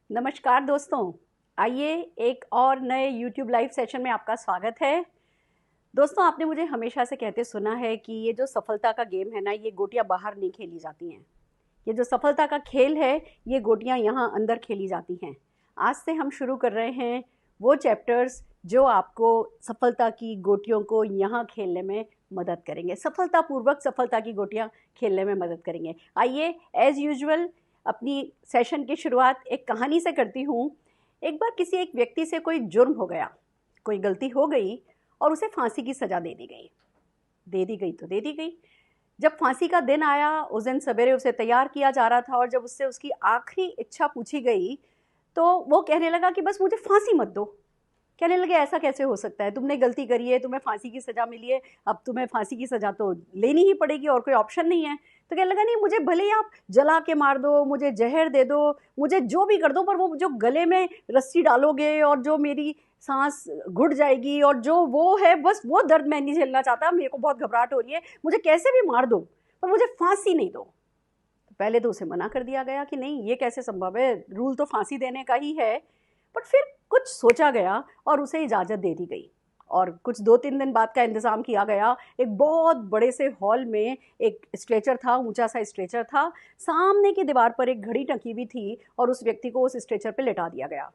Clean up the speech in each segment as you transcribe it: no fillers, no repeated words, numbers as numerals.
नमस्कार दोस्तों, आइए एक और नए YouTube लाइव सेशन में आपका स्वागत है। दोस्तों, आपने मुझे हमेशा से कहते सुना है कि ये जो सफलता का गेम है ना, ये गोटियां बाहर नहीं खेली जाती हैं। ये जो सफलता का खेल है, ये गोटियां यहाँ अंदर खेली जाती हैं। आज से हम शुरू कर रहे हैं वो चैप्टर्स जो आपको सफलता की गोटियों को यहाँ खेलने में मदद करेंगे, सफलतापूर्वक सफलता की गोटियां खेलने में मदद करेंगे। आइए एज़ यूजुअल अपनी सेशन की शुरुआत एक कहानी से करती हूँ। एक बार किसी एक व्यक्ति से कोई जुर्म हो गया, कोई गलती हो गई और उसे फांसी की सज़ा दे दी गई। दे दी गई तो दे दी गई। जब फांसी का दिन आया, उस दिन सवेरे उसे तैयार किया जा रहा था और जब उससे उसकी आखिरी इच्छा पूछी गई तो वो कहने लगा कि बस मुझे फांसी मत दो। कहने लगे ऐसा कैसे हो सकता है, तुमने गलती करी है, तुम्हें फांसी की सज़ा मिली है, अब तुम्हें फांसी की सज़ा तो लेनी ही पड़ेगी और कोई ऑप्शन नहीं है। तो कहने लगा नहीं, मुझे भले ही आप जला के मार दो, मुझे जहर दे दो, मुझे जो भी कर दो, पर वो जो गले में रस्सी डालोगे और जो मेरी सांस घुट जाएगी और जो वो है, बस वो दर्द मैं नहीं झेलना चाहता, मेरे को बहुत घबराहट हो रही है, मुझे कैसे भी मार दो पर मुझे फांसी नहीं दो। तो पहले तो उसे मना कर दिया गया कि नहीं, ये कैसे संभव है, रूल तो फांसी देने का ही है। बट फिर कुछ सोचा गया और उसे इजाज़त दे दी गई और कुछ 2-3 दिन बाद का इंतज़ाम किया गया। एक बहुत बड़े से हॉल में एक स्ट्रेचर था, ऊंचा सा स्ट्रेचर था, सामने की दीवार पर एक घड़ी टंगी हुई थी और उस व्यक्ति को उस स्ट्रेचर पे लेटा दिया गया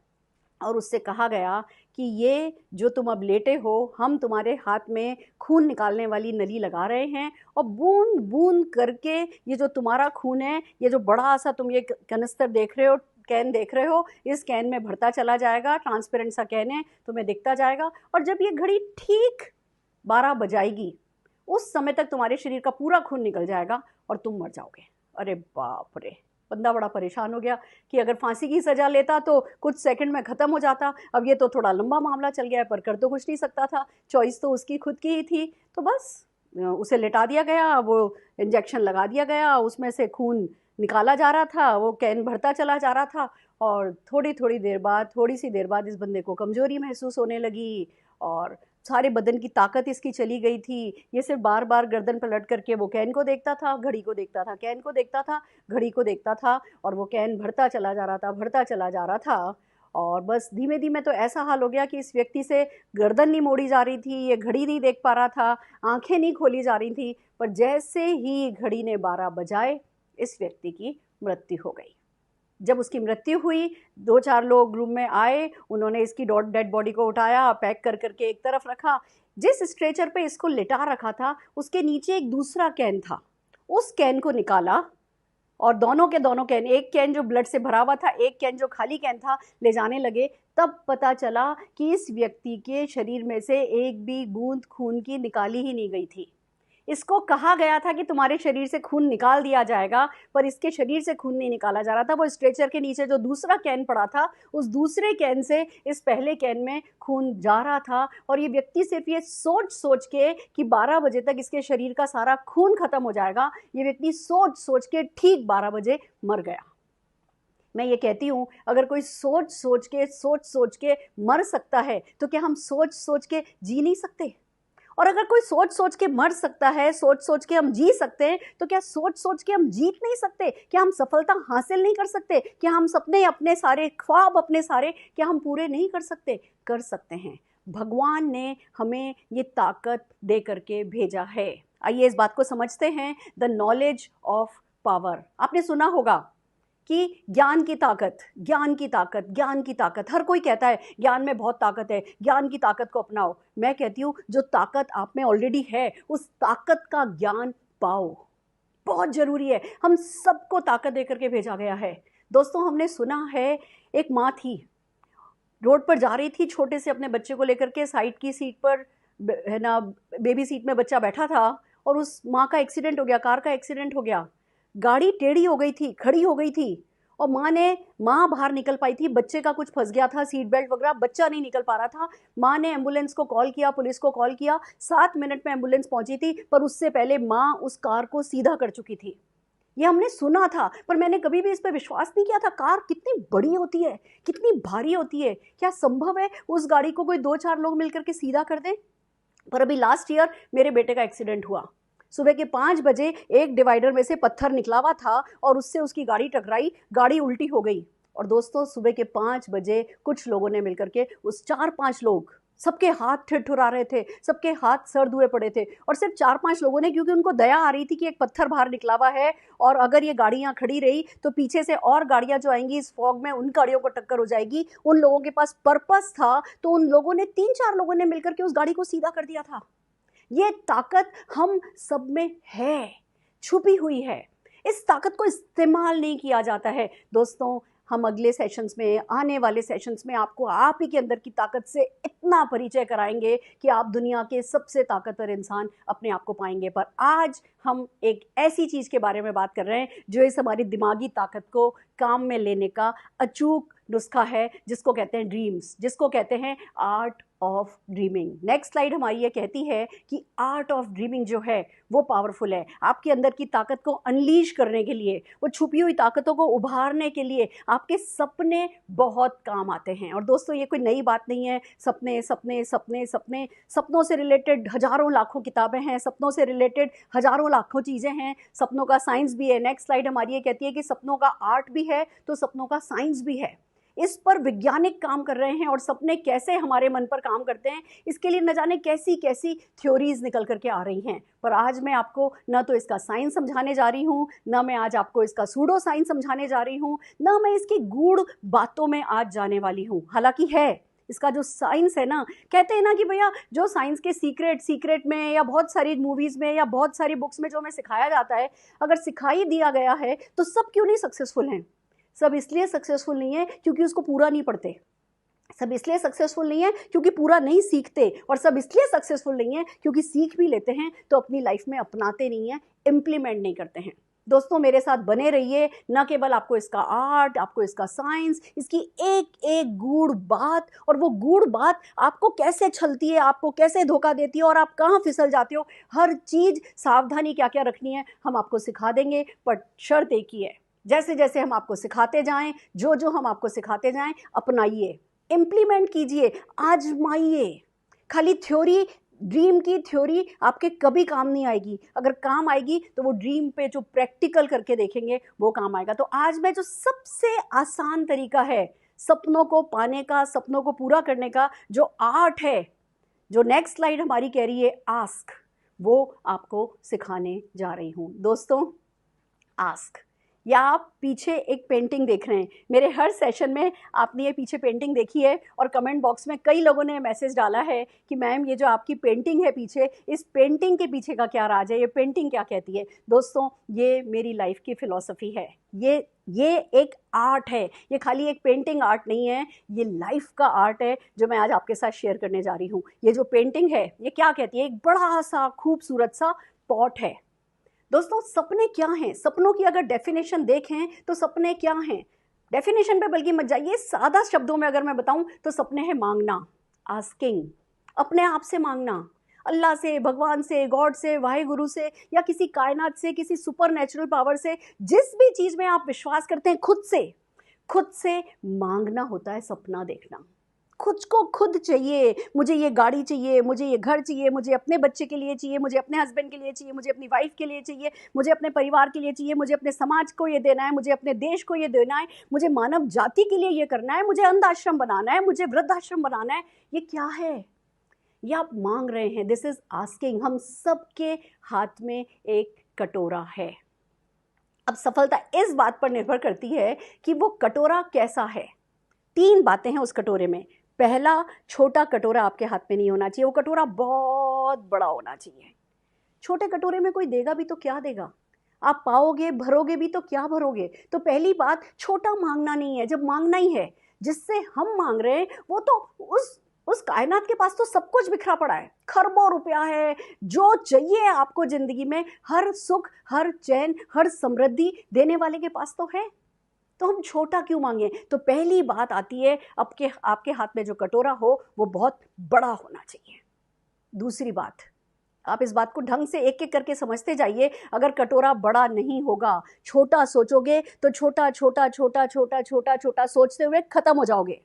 और उससे कहा गया कि ये जो तुम अब लेटे हो, हम तुम्हारे हाथ में खून निकालने वाली नली लगा रहे हैं और बूंद बूंद करके ये जो तुम्हारा खून है, ये जो बड़ा सा तुम ये कनिस्तर देख रहे हो, कैन देख रहे हो, इस कैन में भरता चला जाएगा। ट्रांसपेरेंट सा कैन है, तुम्हें दिखता जाएगा और जब ये घड़ी ठीक 12 बजाएगी, उस समय तक तुम्हारे शरीर का पूरा खून निकल जाएगा और तुम मर जाओगे। अरे बाप रे! बंदा बड़ा परेशान हो गया कि अगर फांसी की सज़ा लेता तो कुछ सेकंड में ख़त्म हो जाता, अब ये तो थोड़ा लंबा मामला चल गया है, पर कर तो कुछ नहीं सकता था, चॉइस तो उसकी खुद की ही थी। तो बस उसे लेटा दिया गया, वो इंजेक्शन लगा दिया गया, उसमें से खून निकाला जा रहा था, वो कैन भरता चला जा रहा था और थोड़ी देर बाद, थोड़ी सी देर बाद इस बंदे को कमज़ोरी महसूस होने लगी और सारे बदन की ताकत इसकी चली गई थी। ये सिर्फ बार बार गर्दन पलट करके वो कैन को देखता था, घड़ी को देखता था, कैन को देखता था, घड़ी को देखता था और वो कैन भरता चला जा रहा था, भरता चला जा रहा था। और बस धीमे धीमे तो ऐसा हाल हो गया कि इस व्यक्ति से गर्दन नहीं मोड़ी जा रही थी, ये घड़ी नहीं देख पा रहा था, आंखें नहीं खोली जा रही थी, पर जैसे ही घड़ी ने 12 बजाए, इस व्यक्ति की मृत्यु हो गई। जब उसकी मृत्यु हुई, 2-4 लोग रूम में आए, उन्होंने इसकी डेड बॉडी को उठाया, पैक कर करके एक तरफ रखा। जिस स्ट्रेचर पे इसको लिटा रखा था, उसके नीचे एक दूसरा कैन था, उस कैन को निकाला और दोनों के दोनों कैन, एक कैन जो ब्लड से भरा हुआ था, एक कैन जो खाली कैन था, ले जाने लगे। तब पता चला कि इस व्यक्ति के शरीर में से एक भी बूंद खून की निकाली ही नहीं गई थी। इसको कहा गया था कि तुम्हारे शरीर से खून निकाल दिया जाएगा, पर इसके शरीर से खून नहीं निकाला जा रहा था। वो स्ट्रेचर के नीचे जो दूसरा कैन पड़ा था, उस दूसरे कैन से इस पहले कैन में खून जा रहा था और ये व्यक्ति सिर्फ ये सोच सोच के कि 12 बजे तक इसके शरीर का सारा खून खत्म हो जाएगा, ये व्यक्ति सोच सोच के ठीक 12 बजे मर गया। मैं ये कहती हूँ, अगर कोई सोच सोच के मर सकता है, तो क्या हम सोच सोच के जी नहीं सकते? और अगर कोई सोच सोच के मर सकता है, सोच सोच के हम जी सकते हैं, तो क्या सोच सोच के हम जीत नहीं सकते? क्या हम सफलता हासिल नहीं कर सकते? क्या हम सपने, अपने सारे ख्वाब, अपने सारे, क्या हम पूरे नहीं कर सकते? कर सकते हैं। भगवान ने हमें ये ताकत दे करके भेजा है। आइए इस बात को समझते हैं, द नॉलेज ऑफ पावर। आपने सुना होगा कि ज्ञान की ताकत, ज्ञान की ताकत, ज्ञान की ताकत। हर कोई कहता है ज्ञान में बहुत ताकत है, ज्ञान की ताकत को अपनाओ। मैं कहती हूँ, जो ताकत आप में ऑलरेडी है, उस ताकत का ज्ञान पाओ, बहुत ज़रूरी है। हम सबको ताकत दे करके भेजा गया है। दोस्तों, हमने सुना है, एक माँ थी, रोड पर जा रही थी छोटे से अपने बच्चे को लेकर के, साइड की सीट पर है ना, बेबी सीट में बच्चा बैठा था और उस माँ का एक्सीडेंट हो गया, कार का एक्सीडेंट हो गया। गाड़ी टेढ़ी हो गई थी, खड़ी हो गई थी और माँ बाहर निकल पाई थी, बच्चे का कुछ फंस गया था, सीट बेल्ट वगैरह, बच्चा नहीं निकल पा रहा था। माँ ने एम्बुलेंस को कॉल किया, पुलिस को कॉल किया, 7 मिनट में एम्बुलेंस पहुंची थी, पर उससे पहले माँ उस कार को सीधा कर चुकी थी। ये हमने सुना था, पर मैंने कभी भी इस पर विश्वास नहीं किया था। कार कितनी बड़ी होती है, कितनी भारी होती है, क्या संभव है उस गाड़ी को कोई 2-4 लोग मिलकर के सीधा कर दें? पर अभी लास्ट ईयर मेरे बेटे का एक्सीडेंट हुआ। सुबह के 5 बजे एक डिवाइडर में से पत्थर निकला हुआ था और उससे उसकी गाड़ी टकराई, गाड़ी उल्टी हो गई। और दोस्तों सुबह के 5 बजे कुछ लोगों ने मिलकर के उस 4-5 लोग, सबके हाथ ठिठुरा रहे थे, सबके हाथ सर्द हुए पड़े थे, और सिर्फ 4-5 लोगों ने, क्योंकि उनको दया आ रही थी कि एक पत्थर बाहर निकला हुआ है और अगर ये गाड़ियां खड़ी रही तो पीछे से और गाड़ियां जो आएंगी इस फॉग में उन गाड़ियों को टक्कर हो जाएगी। उन लोगों के पास पर्पस था, तो उन लोगों ने 3-4 लोगों ने मिलकर के उस गाड़ी को सीधा कर दिया था। ये ताकत हम सब में है, छुपी हुई है। इस ताकत को इस्तेमाल नहीं किया जाता है। दोस्तों हम अगले सेशंस में, आने वाले सेशंस में आपको आप ही के अंदर की ताकत से इतना परिचय कराएंगे कि आप दुनिया के सबसे ताकतवर इंसान अपने आप को पाएंगे। पर आज हम एक ऐसी चीज़ के बारे में बात कर रहे हैं जो इस हमारी दिमागी ताकत को काम में लेने का अचूक नुस्खा है, जिसको कहते हैं ड्रीम्स, जिसको कहते हैं art of dreaming. Next slide हमारी ये कहती है कि आर्ट ऑफ ड्रीमिंग जो है वो पावरफुल है। आपके अंदर की ताकत को अनलीश करने के लिए, वो छुपी हुई ताकतों को उभारने के लिए आपके सपने बहुत काम आते हैं। और दोस्तों ये कोई नई बात नहीं है। सपने सपने सपने सपने, सपनों से रिलेटेड हजारों लाखों किताबें हैं, सपनों से रिलेटेड हजारों लाखों चीज़ें हैं। सपनों का साइंस भी है। नेक्स्ट स्लाइड हमारी ये कहती है कि सपनों का आर्ट भी है तो सपनों का साइंस भी है। इस पर वैज्ञानिक काम कर रहे हैं और सपने कैसे हमारे मन पर काम करते हैं इसके लिए न जाने कैसी कैसी थ्योरीज निकल करके आ रही हैं। पर आज मैं आपको न तो इसका साइंस समझाने जा रही हूँ, न मैं आज आपको इसका सूडो साइंस समझाने जा रही हूँ, न मैं इसकी गूढ़ बातों में आज जाने वाली हूँ। हालांकि है इसका जो साइंस है ना, कहते हैं ना कि भैया जो साइंस के सीक्रेट में या बहुत सारी मूवीज़ में या बहुत सारी बुक्स में जो हमें सिखाया जाता है, अगर सिखाई दिया गया है तो सब क्यों नहीं सक्सेसफुल हैं? सब इसलिए सक्सेसफुल नहीं है क्योंकि उसको पूरा नहीं पढ़ते, सब इसलिए सक्सेसफुल नहीं है क्योंकि पूरा नहीं सीखते, और सब इसलिए सक्सेसफुल नहीं है क्योंकि सीख भी लेते हैं तो अपनी लाइफ में अपनाते नहीं हैं, इम्प्लीमेंट नहीं करते हैं। दोस्तों मेरे साथ बने रहिए, न केवल आपको इसका आर्ट, आपको इसका साइंस, इसकी एक एक गूढ़ बात, और वो गूढ़ बात आपको कैसे छलती है, आपको कैसे धोखा देती है और आप कहाँ फिसल जाते हो, हर चीज़ सावधानी क्या क्या रखनी है हम आपको सिखा देंगे। पर शर्त एक ही है, जैसे जैसे हम आपको सिखाते जाएं, जो जो हम आपको सिखाते जाएं अपनाइए, इम्प्लीमेंट कीजिए, आजमाइए। खाली थ्योरी, ड्रीम की थ्योरी आपके कभी काम नहीं आएगी। अगर काम आएगी तो वो ड्रीम पे जो प्रैक्टिकल करके देखेंगे वो काम आएगा। तो आज मैं जो सबसे आसान तरीका है सपनों को पाने का, सपनों को पूरा करने का, जो आर्ट है, जो नेक्स्ट स्लाइड हमारी कह रही है आस्क, वो आपको सिखाने जा रही हूँ। दोस्तों आस्क, या आप पीछे एक पेंटिंग देख रहे हैं, मेरे हर सेशन में आपने ये पीछे पेंटिंग देखी है और कमेंट बॉक्स में कई लोगों ने मैसेज डाला है कि मैम ये जो आपकी पेंटिंग है पीछे, इस पेंटिंग के पीछे का क्या राज है, ये पेंटिंग क्या कहती है। दोस्तों ये मेरी लाइफ की फ़िलॉसफी है, ये एक आर्ट है, ये खाली एक पेंटिंग आर्ट नहीं है, ये लाइफ का आर्ट है जो मैं आज आपके साथ शेयर करने जा रही हूँ। ये जो पेंटिंग है ये क्या कहती है, एक बड़ा सा खूबसूरत सा पॉट है। दोस्तों सपने क्या हैं? सपनों की अगर डेफिनेशन देखें तो सपने क्या हैं? डेफिनेशन पे बल्कि मत जाइए, सादा शब्दों में अगर मैं बताऊं तो सपने हैं मांगना, आस्किंग, अपने आप से मांगना, अल्लाह से, भगवान से, गॉड से, वाहिगुरु से, या किसी कायनात से, किसी सुपर नेचुरल पावर से, जिस भी चीज़ में आप विश्वास करते हैं, खुद से मांगना होता है सपना देखना। खुद को खुद चाहिए, मुझे ये गाड़ी चाहिए, मुझे ये घर चाहिए, मुझे अपने बच्चे के लिए चाहिए, मुझे अपने हस्बैंड के लिए चाहिए, मुझे अपनी वाइफ के लिए चाहिए, मुझे अपने परिवार के लिए चाहिए, मुझे अपने समाज को ये देना है, मुझे अपने देश को ये देना है, मुझे मानव जाति के लिए ये करना है, मुझे अंध आश्रम बनाना है, मुझे वृद्धाश्रम बनाना है। ये क्या है? ये आप मांग रहे हैं, दिस इज आस्किंग। हम सबके हाथ में एक कटोरा है। अब सफलता इस बात पर निर्भर करती है कि वो कटोरा कैसा है। 3 बातें हैं उस कटोरे में। पहला, छोटा कटोरा आपके हाथ में नहीं होना चाहिए, वो कटोरा बहुत बड़ा होना चाहिए। छोटे कटोरे में कोई देगा भी तो क्या देगा, आप पाओगे, भरोगे भी तो क्या भरोगे। तो पहली बात, छोटा मांगना नहीं है। जब मांगना ही है, जिससे हम मांग रहे हैं वो तो उस कायनात के पास तो सब कुछ बिखरा पड़ा है, खरबों रुपया है, जो चाहिए आपको जिंदगी में, हर सुख, हर चैन, हर समृद्धि देने वाले के पास तो है। तो हम छोटा क्यों मांगे? तो पहली बात आती है, आपके हाथ में जो कटोरा हो वो बहुत बड़ा होना चाहिए। दूसरी बात, आप इस बात को ढंग से एक एक करके समझते जाइए। अगर कटोरा बड़ा नहीं होगा, छोटा सोचोगे तो छोटा छोटा छोटा छोटा छोटा छोटा सोचते हुए खत्म हो जाओगे,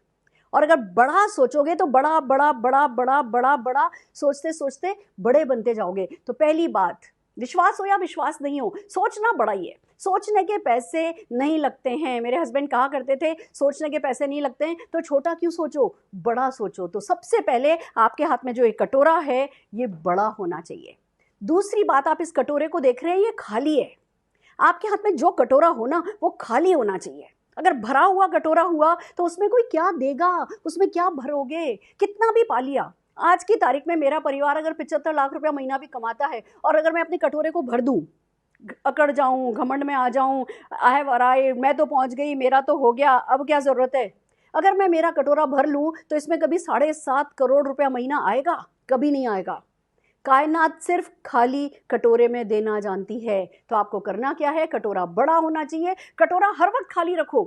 और अगर बड़ा सोचोगे तो बड़ा बड़ा बड़ा बड़ा बड़ा बड़ा सोचते सोचते बड़े बनते जाओगे। तो पहली बात, विश्वास हो या विश्वास नहीं हो, सोचना बड़ा ही है। सोचने के पैसे नहीं लगते हैं। मेरे हस्बैंड कहा करते थे सोचने के पैसे नहीं लगते हैं तो छोटा क्यों सोचो, बड़ा सोचो। तो सबसे पहले आपके हाथ में जो एक कटोरा है ये बड़ा होना चाहिए। दूसरी बात, आप इस कटोरे को देख रहे हैं ये खाली है। आपके हाथ में जो कटोरा हो ना वो खाली होना चाहिए। अगर भरा हुआ कटोरा हुआ तो उसमें कोई क्या देगा, उसमें क्या भरोगे, कितना भी पा लिया। आज की तारीख में मेरा परिवार अगर 75 लाख रुपया महीना भी कमाता है और अगर मैं अपने कटोरे को भर दूं, अकड़ जाऊं, घमंड में आ जाऊं, आए वराए मैं तो पहुंच गई, मेरा तो हो गया, अब क्या जरूरत है। अगर मैं मेरा कटोरा भर लूं तो इसमें कभी 7.5 करोड़ रुपया महीना आएगा? कभी नहीं आएगा। कायनात सिर्फ खाली कटोरे में देना जानती है। तो आपको करना क्या है, कटोरा बड़ा होना चाहिए। कटोरा हर वक्त खाली रखो,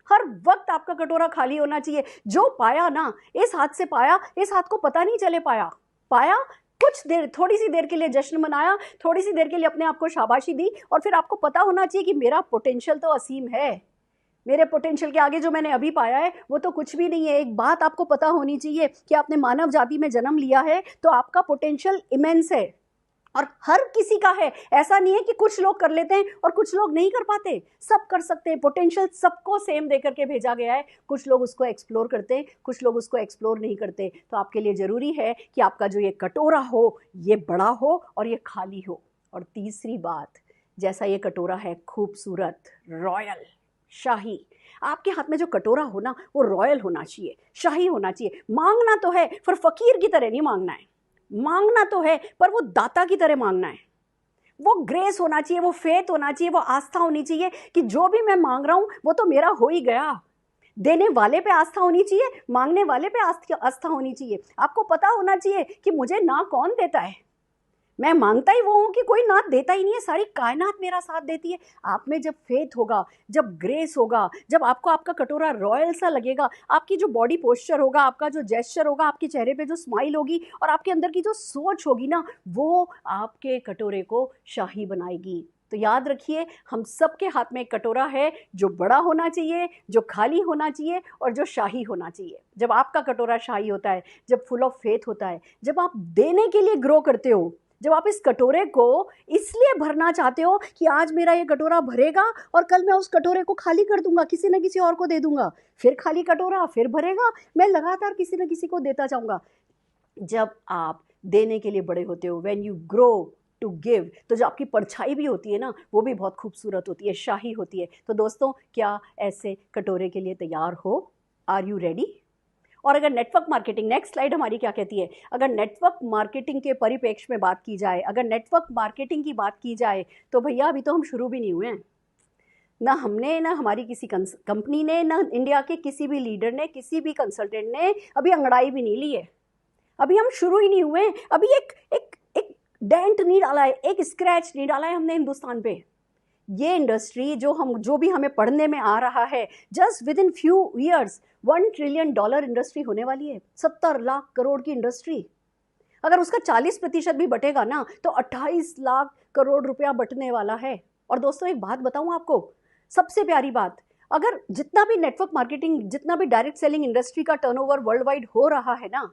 हर वक्त आपका कटोरा खाली होना चाहिए। जो पाया ना, इस हाथ से पाया, इस हाथ को पता नहीं चले पाया, पाया कुछ देर, थोड़ी सी देर के लिए जश्न मनाया, थोड़ी सी देर के लिए अपने आप को शाबाशी दी, और फिर आपको पता होना चाहिए कि मेरा पोटेंशियल तो असीम है। मेरे पोटेंशियल के आगे जो मैंने अभी पाया है वो तो कुछ भी नहीं है। एक बात आपको पता होनी चाहिए कि आपने मानव जाति में जन्म लिया है तो आपका पोटेंशियल इमेंस है और हर किसी का है। ऐसा नहीं है कि कुछ लोग कर लेते हैं और कुछ लोग नहीं कर पाते, सब कर सकते हैं। पोटेंशियल सबको सेम देकर के भेजा गया है। कुछ लोग उसको एक्सप्लोर करते हैं, कुछ लोग उसको एक्सप्लोर नहीं करते। तो आपके लिए ज़रूरी है कि आपका जो ये कटोरा हो ये बड़ा हो और ये खाली हो। और तीसरी बात, जैसा ये कटोरा है खूबसूरत, रॉयल, शाही, आपके हाथ में जो कटोरा हो ना वो रॉयल होना चाहिए, शाही होना चाहिए। मांगना तो है पर फकीर की तरह नहीं मांगना है। मांगना तो है पर वो दाता की तरह मांगना है। वो ग्रेस होना चाहिए, वो फेथ होना चाहिए, वो आस्था होनी चाहिए कि जो भी मैं मांग रहा हूं वो तो मेरा हो ही गया। देने वाले पे आस्था होनी चाहिए, मांगने वाले पे आस्था होनी चाहिए। आपको पता होना चाहिए कि मुझे ना कौन देता है, मैं मांगता ही वो हूं कि कोई नाथ देता ही नहीं है, सारी कायनात मेरा साथ देती है। आप में जब फेथ होगा, जब ग्रेस होगा, जब आपको आपका कटोरा रॉयल सा लगेगा, आपकी जो बॉडी पोस्चर होगा, आपका जो जेस्चर होगा, आपके चेहरे पे जो स्माइल होगी और आपके अंदर की जो सोच होगी ना, वो आपके कटोरे को शाही बनाएगी। तो याद रखिए, हम सबके हाथ में एक कटोरा है जो बड़ा होना चाहिए, जो खाली होना चाहिए और जो शाही होना चाहिए। जब आपका कटोरा शाही होता है, जब फुल ऑफ फेथ होता है, जब आप देने के लिए ग्रो करते हो, जब आप इस कटोरे को इसलिए भरना चाहते हो कि आज मेरा ये कटोरा भरेगा और कल मैं उस कटोरे को खाली कर दूंगा, किसी न किसी और को दे दूंगा, फिर खाली कटोरा, फिर भरेगा, मैं लगातार किसी न किसी को देता जाऊंगा। जब आप देने के लिए बड़े होते हो, when you grow to give, तो जो आपकी परछाई भी होती है ना वो भी बहुत खूबसूरत होती है, शाही होती है। तो दोस्तों, क्या ऐसे कटोरे के लिए तैयार हो? Are you ready? और अगर नेटवर्क मार्केटिंग, नेक्स्ट स्लाइड हमारी क्या कहती है, अगर नेटवर्क मार्केटिंग के परिप्रेक्ष्य में बात की जाए, अगर नेटवर्क मार्केटिंग की बात की जाए तो भैया अभी तो हम शुरू भी नहीं हुए हैं। ना हमने, ना हमारी किसी कंपनी ने, ना इंडिया के किसी भी लीडर ने, किसी भी कंसल्टेंट ने अभी अंगड़ाई भी नहीं ली है। अभी हम शुरू ही नहीं हुए। अभी एक एक एक डेंट नहीं डाला है, एक स्क्रैच नहीं डाला है हमने हिंदुस्तान पे। ये इंडस्ट्री जो भी हमें पढ़ने में आ रहा है, just with in few years $1 trillion industry होने वाली है। 70 लाख करोड़ की इंडस्ट्री। अगर उसका 40% भी बटेगा ना तो 28 लाख करोड़ रुपया बटने वाला है। और दोस्तों एक बात बताऊं आपको, सबसे प्यारी बात, अगर जितना भी नेटवर्क मार्केटिंग, जितना भी डायरेक्ट सेलिंग इंडस्ट्री का टर्नओवर वर्ल्ड वाइड हो रहा है ना,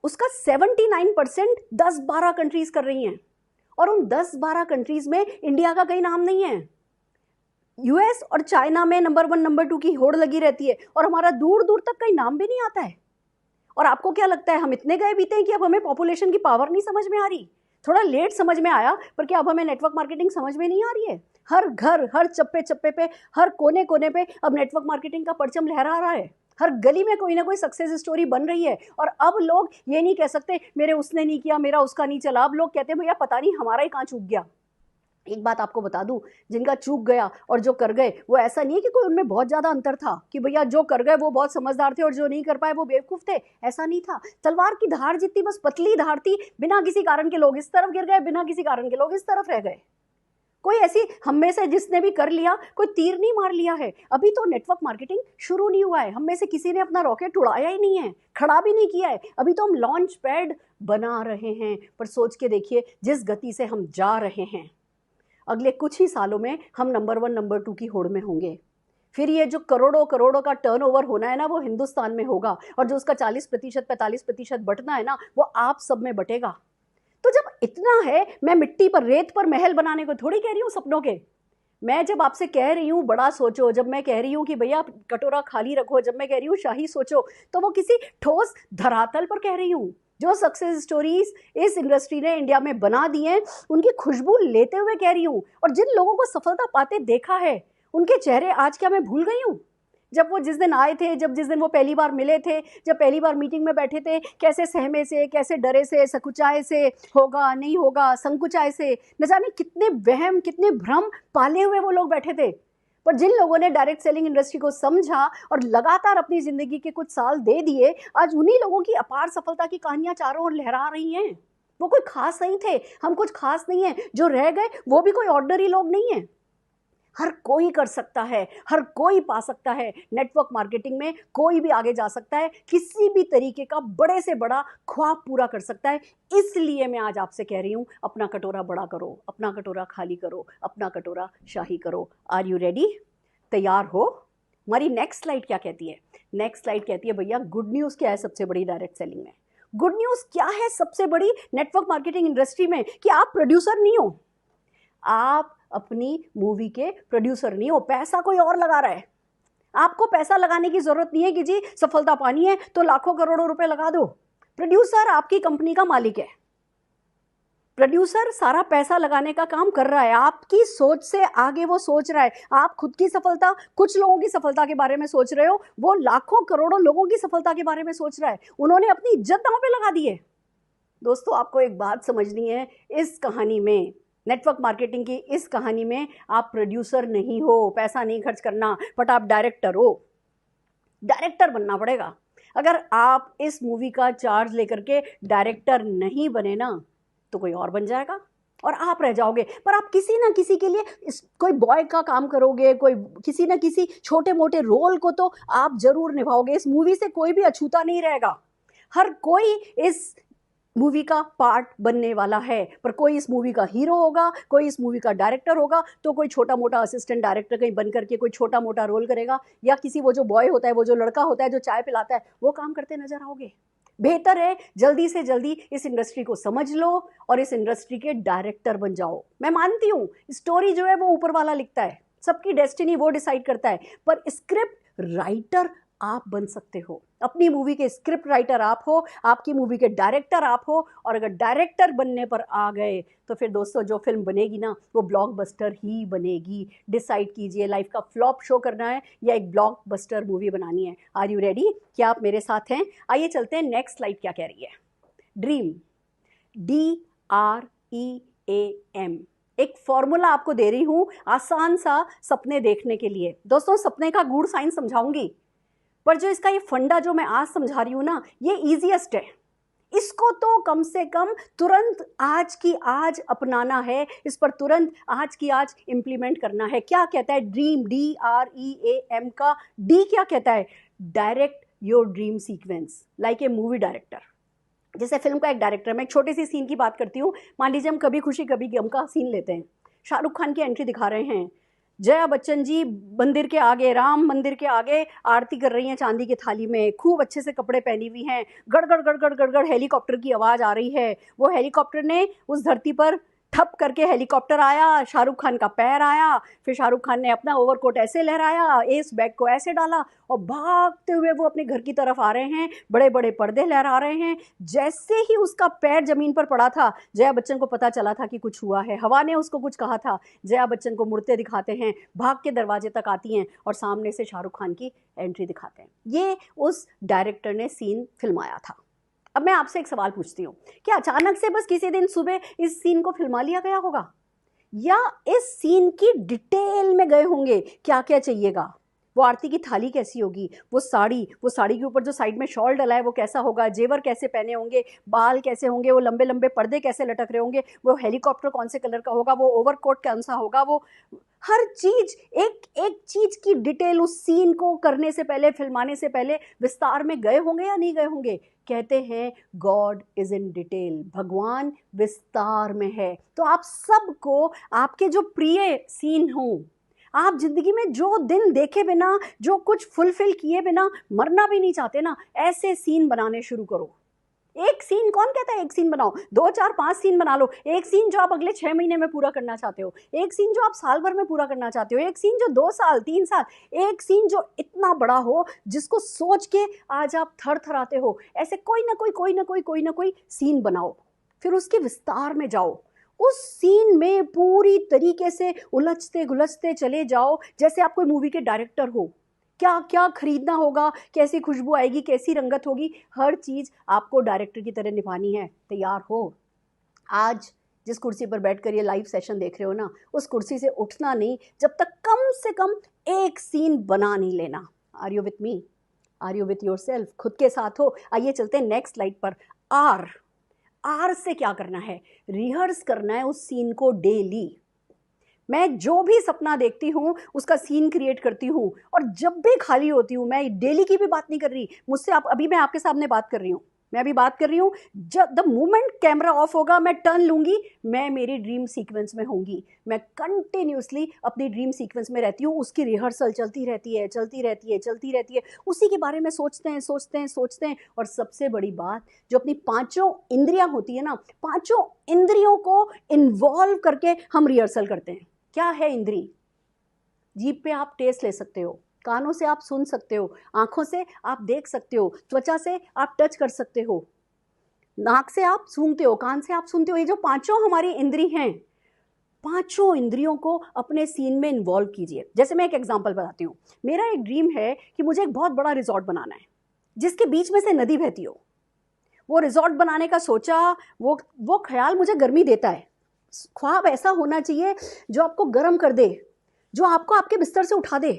उसका 79% 10-12 कंट्रीज कर रही हैं। और उन 10-12 कंट्रीज में इंडिया का कहीं नाम नहीं है। यूएस और चाइना में नंबर 1 नंबर 2 की होड़ लगी रहती है और हमारा दूर दूर तक कहीं नाम भी नहीं आता है। और आपको क्या लगता है हम इतने गए बीते हैं कि अब हमें पॉपुलेशन की पावर नहीं समझ में आ रही? थोड़ा लेट समझ में आया, पर क्या अब हमें नेटवर्क मार्केटिंग समझ में नहीं आ रही है? हर घर, हर चप्पे चप्पे पे, हर कोने कोने पे अब नेटवर्क मार्केटिंग का परचम लहरा रहा है। हर गली में कोई ना कोई सक्सेस स्टोरी बन रही है। और अब लोग ये नहीं कह सकते मेरे उसने नहीं किया, मेरा उसका नहीं चला। अब लोग कहते हैं भैया पता नहीं हमारा ही कहाँ चूक गया। एक बात आपको बता दूं, जिनका चूक गया और जो कर गए, वो ऐसा नहीं है कि कोई उनमें बहुत ज्यादा अंतर था कि भैया जो कर गए वो बहुत समझदार थे और जो नहीं कर पाए वो बेवकूफ थे। ऐसा नहीं था। तलवार की धार जितनी बस पतली धार थी, बिना किसी कारण के लोग इस तरफ गिर गए, बिना किसी कारण के लोग इस तरफ रह गए। कोई ऐसी हम में से जिसने भी कर लिया, कोई तीर नहीं मार लिया है। अभी तो नेटवर्क मार्केटिंग शुरू नहीं हुआ है। हम में से किसी ने अपना रॉकेट उड़ाया ही नहीं है, खड़ा भी नहीं किया है। अभी तो हम लॉन्च पैड बना रहे हैं। पर सोच के देखिए जिस गति से हम जा रहे हैं, अगले कुछ ही सालों में हम नंबर 1 नंबर 2 की होड़ में होंगे। फिर ये जो करोड़ों करोड़ों का टर्नओवर होना है ना, वो हिंदुस्तान में होगा। और जो उसका 40% 45% बटना है ना, वो आप सब में बटेगा। तो जब इतना है, मैं मिट्टी पर, रेत पर महल बनाने को थोड़ी कह रही हूँ सपनों के। मैं जब आपसे कह रही हूँ बड़ा सोचो, जब मैं कह रही हूँ कि भैया कटोरा खाली रखो, जब मैं कह रही हूँ शाही सोचो, तो वो किसी ठोस धरातल पर कह रही हूँ। जो सक्सेस स्टोरीज इस इंडस्ट्री ने इंडिया में बना दी हैं, उनकी खुशबू लेते हुए कह रही हूँ। और जिन लोगों को सफलता पाते देखा है, उनके चेहरे आज क्या मैं भूल गई हूँ? जब वो जिस दिन आए थे, जिस दिन वो पहली बार मिले थे, जब पहली बार मीटिंग में बैठे थे, कैसे सहमे से, कैसे डरे से, सकुचाए से, होगा नहीं होगा, संकुचाए से, न जाने कितने वहम, कितने भ्रम पाले हुए वो लोग बैठे थे। पर जिन लोगों ने डायरेक्ट सेलिंग इंडस्ट्री को समझा और लगातार अपनी जिंदगी के कुछ साल दे दिए, आज उन्हीं लोगों की अपार सफलता की कहानियां चारों ओर लहरा रही हैं। वो कोई खास नहीं थे, हम कुछ खास नहीं है, जो रह गए वो भी कोई ऑर्डिनरी लोग नहीं है। हर कोई कर सकता है, हर कोई पा सकता है। नेटवर्क मार्केटिंग में कोई भी आगे जा सकता है, किसी भी तरीके का बड़े से बड़ा ख्वाब पूरा कर सकता है। इसलिए मैं आज आपसे कह रही हूं, अपना कटोरा बड़ा करो, अपना कटोरा खाली करो, अपना कटोरा शाही करो। Are you ready? तैयार हो? हमारी नेक्स्ट स्लाइड क्या कहती है? नेक्स्ट स्लाइड कहती है भैया गुड न्यूज़ क्या है सबसे बड़ी डायरेक्ट सेलिंग में। गुड न्यूज़ क्या है सबसे बड़ी नेटवर्क मार्केटिंग इंडस्ट्री में? कि आप प्रोड्यूसर नहीं हो, आप अपनी मूवी के प्रोड्यूसर नहीं हो, पैसा कोई और लगा रहा है। आपको पैसा लगाने की जरूरत नहीं है कि जी सफलता पानी है तो लाखों करोड़ों रुपए लगा दो। प्रोड्यूसर आपकी कंपनी का मालिक है। प्रोड्यूसर सारा पैसा लगाने का काम कर रहा है, आपकी सोच से आगे वो सोच रहा है। आप खुद की सफलता, कुछ लोगों की सफलता के बारे में सोच रहे हो, वो लाखों करोड़ों लोगों की सफलता के बारे में सोच रहा है। उन्होंने अपनी इज्जत दांव पे लगा दी है। दोस्तों, आपको एक बात समझनी है, इस कहानी में, नेटवर्क मार्केटिंग की इस कहानी में, आप प्रोड्यूसर नहीं हो, पैसा नहीं खर्च करना, बट आप डायरेक्टर हो। डायरेक्टर बनना पड़ेगा। अगर आप इस मूवी का चार्ज लेकर के डायरेक्टर नहीं बने ना, तो कोई और बन जाएगा और आप रह जाओगे। पर आप किसी ना किसी के लिए कोई बॉय का काम करोगे, कोई किसी ना किसी छोटे मोटे रोल को तो आप जरूर निभाओगे। इस मूवी से कोई भी अछूता नहीं रहेगा। हर कोई इस मूवी का पार्ट बनने वाला है, पर कोई इस मूवी का हीरो होगा, कोई इस मूवी का डायरेक्टर होगा, तो कोई छोटा मोटा असिस्टेंट डायरेक्टर कहीं बन करके कोई छोटा मोटा रोल करेगा, या किसी वो जो बॉय होता है, वो जो लड़का होता है जो चाय पिलाता है, वो काम करते नजर आओगे। बेहतर है जल्दी से जल्दी इस इंडस्ट्री को समझ लो और इस इंडस्ट्री के डायरेक्टर बन जाओ। मैं मानती हूँ स्टोरी जो है वो ऊपर वाला लिखता है, सबकी डेस्टिनी वो डिसाइड करता है, पर स्क्रिप्ट राइटर आप बन सकते हो। अपनी मूवी के स्क्रिप्ट राइटर आप हो, आपकी मूवी के डायरेक्टर आप हो। और अगर डायरेक्टर बनने पर आ गए तो फिर दोस्तों जो फिल्म बनेगी ना, वो ब्लॉकबस्टर ही बनेगी। डिसाइड कीजिए, लाइफ का फ्लॉप शो करना है या एक ब्लॉकबस्टर मूवी बनानी है। Are you ready? क्या आप मेरे साथ हैं? आइए चलते हैं, नेक्स्ट स्लाइड क्या कह रही है। ड्रीम, DREAM, एक फॉर्मूला आपको दे रही हूं आसान सा सपने देखने के लिए। दोस्तों, सपने का गूढ़ साइंस समझाऊंगी, पर जो इसका ये फंडा जो मैं आज समझा रही हूं ना, ये इजीएस्ट है। इसको तो कम से कम तुरंत आज की आज अपनाना है, इस पर तुरंत आज की आज इंप्लीमेंट करना है। क्या कहता है ड्रीम? DREAM का डी क्या कहता है? Direct your dream sequence like a movie director. जैसे फिल्म का एक डायरेक्टर, मैं एक छोटे सी सीन की बात करती हूँ। मान लीजिए हम कभी खुशी कभी गम का सीन लेते हैं। शाहरुख खान की एंट्री दिखा रहे हैं, जया बच्चन जी मंदिर के आगे, राम मंदिर के आगे आरती कर रही हैं चांदी की थाली में, खूब अच्छे से कपड़े पहनी हुई हैं, गड़गड़ गड़गड़ गड़गड़ हेलीकॉप्टर की आवाज़ आ रही है। वो हेलीकॉप्टर ने उस धरती पर ठप करके हेलीकॉप्टर आया, शाहरुख खान का पैर आया, फिर शाहरुख खान ने अपना ओवरकोट ऐसे लहराया, एस बैग को ऐसे डाला और भागते हुए वो अपने घर की तरफ आ रहे हैं। बड़े बड़े पर्दे लहरा रहे हैं। जैसे ही उसका पैर जमीन पर पड़ा था, जया बच्चन को पता चला था कि कुछ हुआ है। हवा ने उसको कुछ कहा था। जया बच्चन को मुड़ते दिखाते हैं, भाग के दरवाजे तक आती हैं और सामने से शाहरुख खान की एंट्री दिखाते हैं। ये उस डायरेक्टर ने सीन फिल्माया था। अब मैं आपसे एक सवाल पूछती हूँ, क्या अचानक से बस किसी दिन सुबह इस सीन को फिल्मा लिया गया होगा, या इस सीन की डिटेल में गए होंगे? क्या क्या चाहिएगा, वो आरती की थाली कैसी होगी, वो साड़ी के ऊपर जो साइड में शॉल डला है वो कैसा होगा, जेवर कैसे पहने होंगे, बाल कैसे होंगे, वो लंबे लंबे पर्दे कैसे लटक रहे होंगे, वो हेलीकॉप्टर कौन से कलर का होगा, वो ओवरकोट कौन सा होगा, वो हर चीज, एक एक चीज की डिटेल उस सीन को करने से पहले, फिल्माने से पहले विस्तार में गए होंगे या नहीं गए होंगे? कहते हैं गॉड इज इन डिटेल, भगवान विस्तार में है। तो आप सबको आपके जो प्रिय सीन हों, आप जिंदगी में जो दिन देखे बिना, जो कुछ फुलफिल किए बिना मरना भी नहीं चाहते ना, ऐसे सीन बनाने शुरू करो। एक सीन, कौन कहता है एक सीन बनाओ, 2 4 5 सीन बना लो। एक सीन जो आप अगले 6 महीने में पूरा करना चाहते हो, एक सीन जो आप साल भर में पूरा करना चाहते हो, एक सीन जो 2 साल 3 साल, एक सीन जो इतना बड़ा हो जिसको सोच के आज आप थर थराते हो। ऐसे कोई ना कोई सीन बनाओ, फिर उसके विस्तार में जाओ, उस सीन में पूरी तरीके से उलझते घुलझते चले जाओ जैसे आप कोई मूवी के डायरेक्टर हो। क्या क्या खरीदना होगा, कैसी खुशबू आएगी, कैसी रंगत होगी, हर चीज़ आपको डायरेक्टर की तरह निभानी है। तैयार हो? आज जिस कुर्सी पर बैठकर ये लाइव सेशन देख रहे हो ना, उस कुर्सी से उठना नहीं जब तक कम से कम एक सीन बना नहीं लेना। Are you with me? Are you with yourself? खुद के साथ हो? आइए चलते हैं नेक्स्ट स्लाइड पर। आर से क्या करना है? रिहर्स करना है उस सीन को डेली। मैं जो भी सपना देखती हूँ उसका सीन क्रिएट करती हूँ, और जब भी खाली होती हूँ, मैं डेली की भी बात नहीं कर रही मुझसे, आप अभी मैं आपके सामने बात कर रही हूँ, मैं अभी बात कर रही हूँ, जब द मोमेंट कैमरा ऑफ होगा मैं टर्न लूँगी, मैं मेरी ड्रीम सीक्वेंस में होंगी। मैं कंटिन्यूसली अपनी ड्रीम सीक्वेंस में रहती हूँ, उसकी रिहर्सल चलती रहती है, उसी के बारे में सोचते हैं। और सबसे बड़ी बात, जो अपनी पांचों इंद्रियां होती है ना, पांचों इंद्रियों को इन्वॉल्व करके हम रिहर्सल करते हैं। क्या है इंद्री? जीभ पे आप टेस्ट ले सकते हो, कानों से आप सुन सकते हो, आंखों से आप देख सकते हो, त्वचा से आप टच कर सकते हो, नाक से आप सूंघते हो, कान से आप सुनते हो। ये जो पांचों हमारी इंद्री हैं, पांचों इंद्रियों को अपने सीन में इन्वॉल्व कीजिए। जैसे मैं एक एग्जांपल बताती हूँ। मेरा एक ड्रीम है कि मुझे एक बहुत बड़ा रिजॉर्ट बनाना है जिसके बीच में से नदी बहती हो। वो रिजॉर्ट बनाने का सोचा, वो ख्याल मुझे गर्मी देता है। ख्वाब ऐसा होना चाहिए जो आपको गर्म कर दे, जो आपको आपके बिस्तर से उठा दे,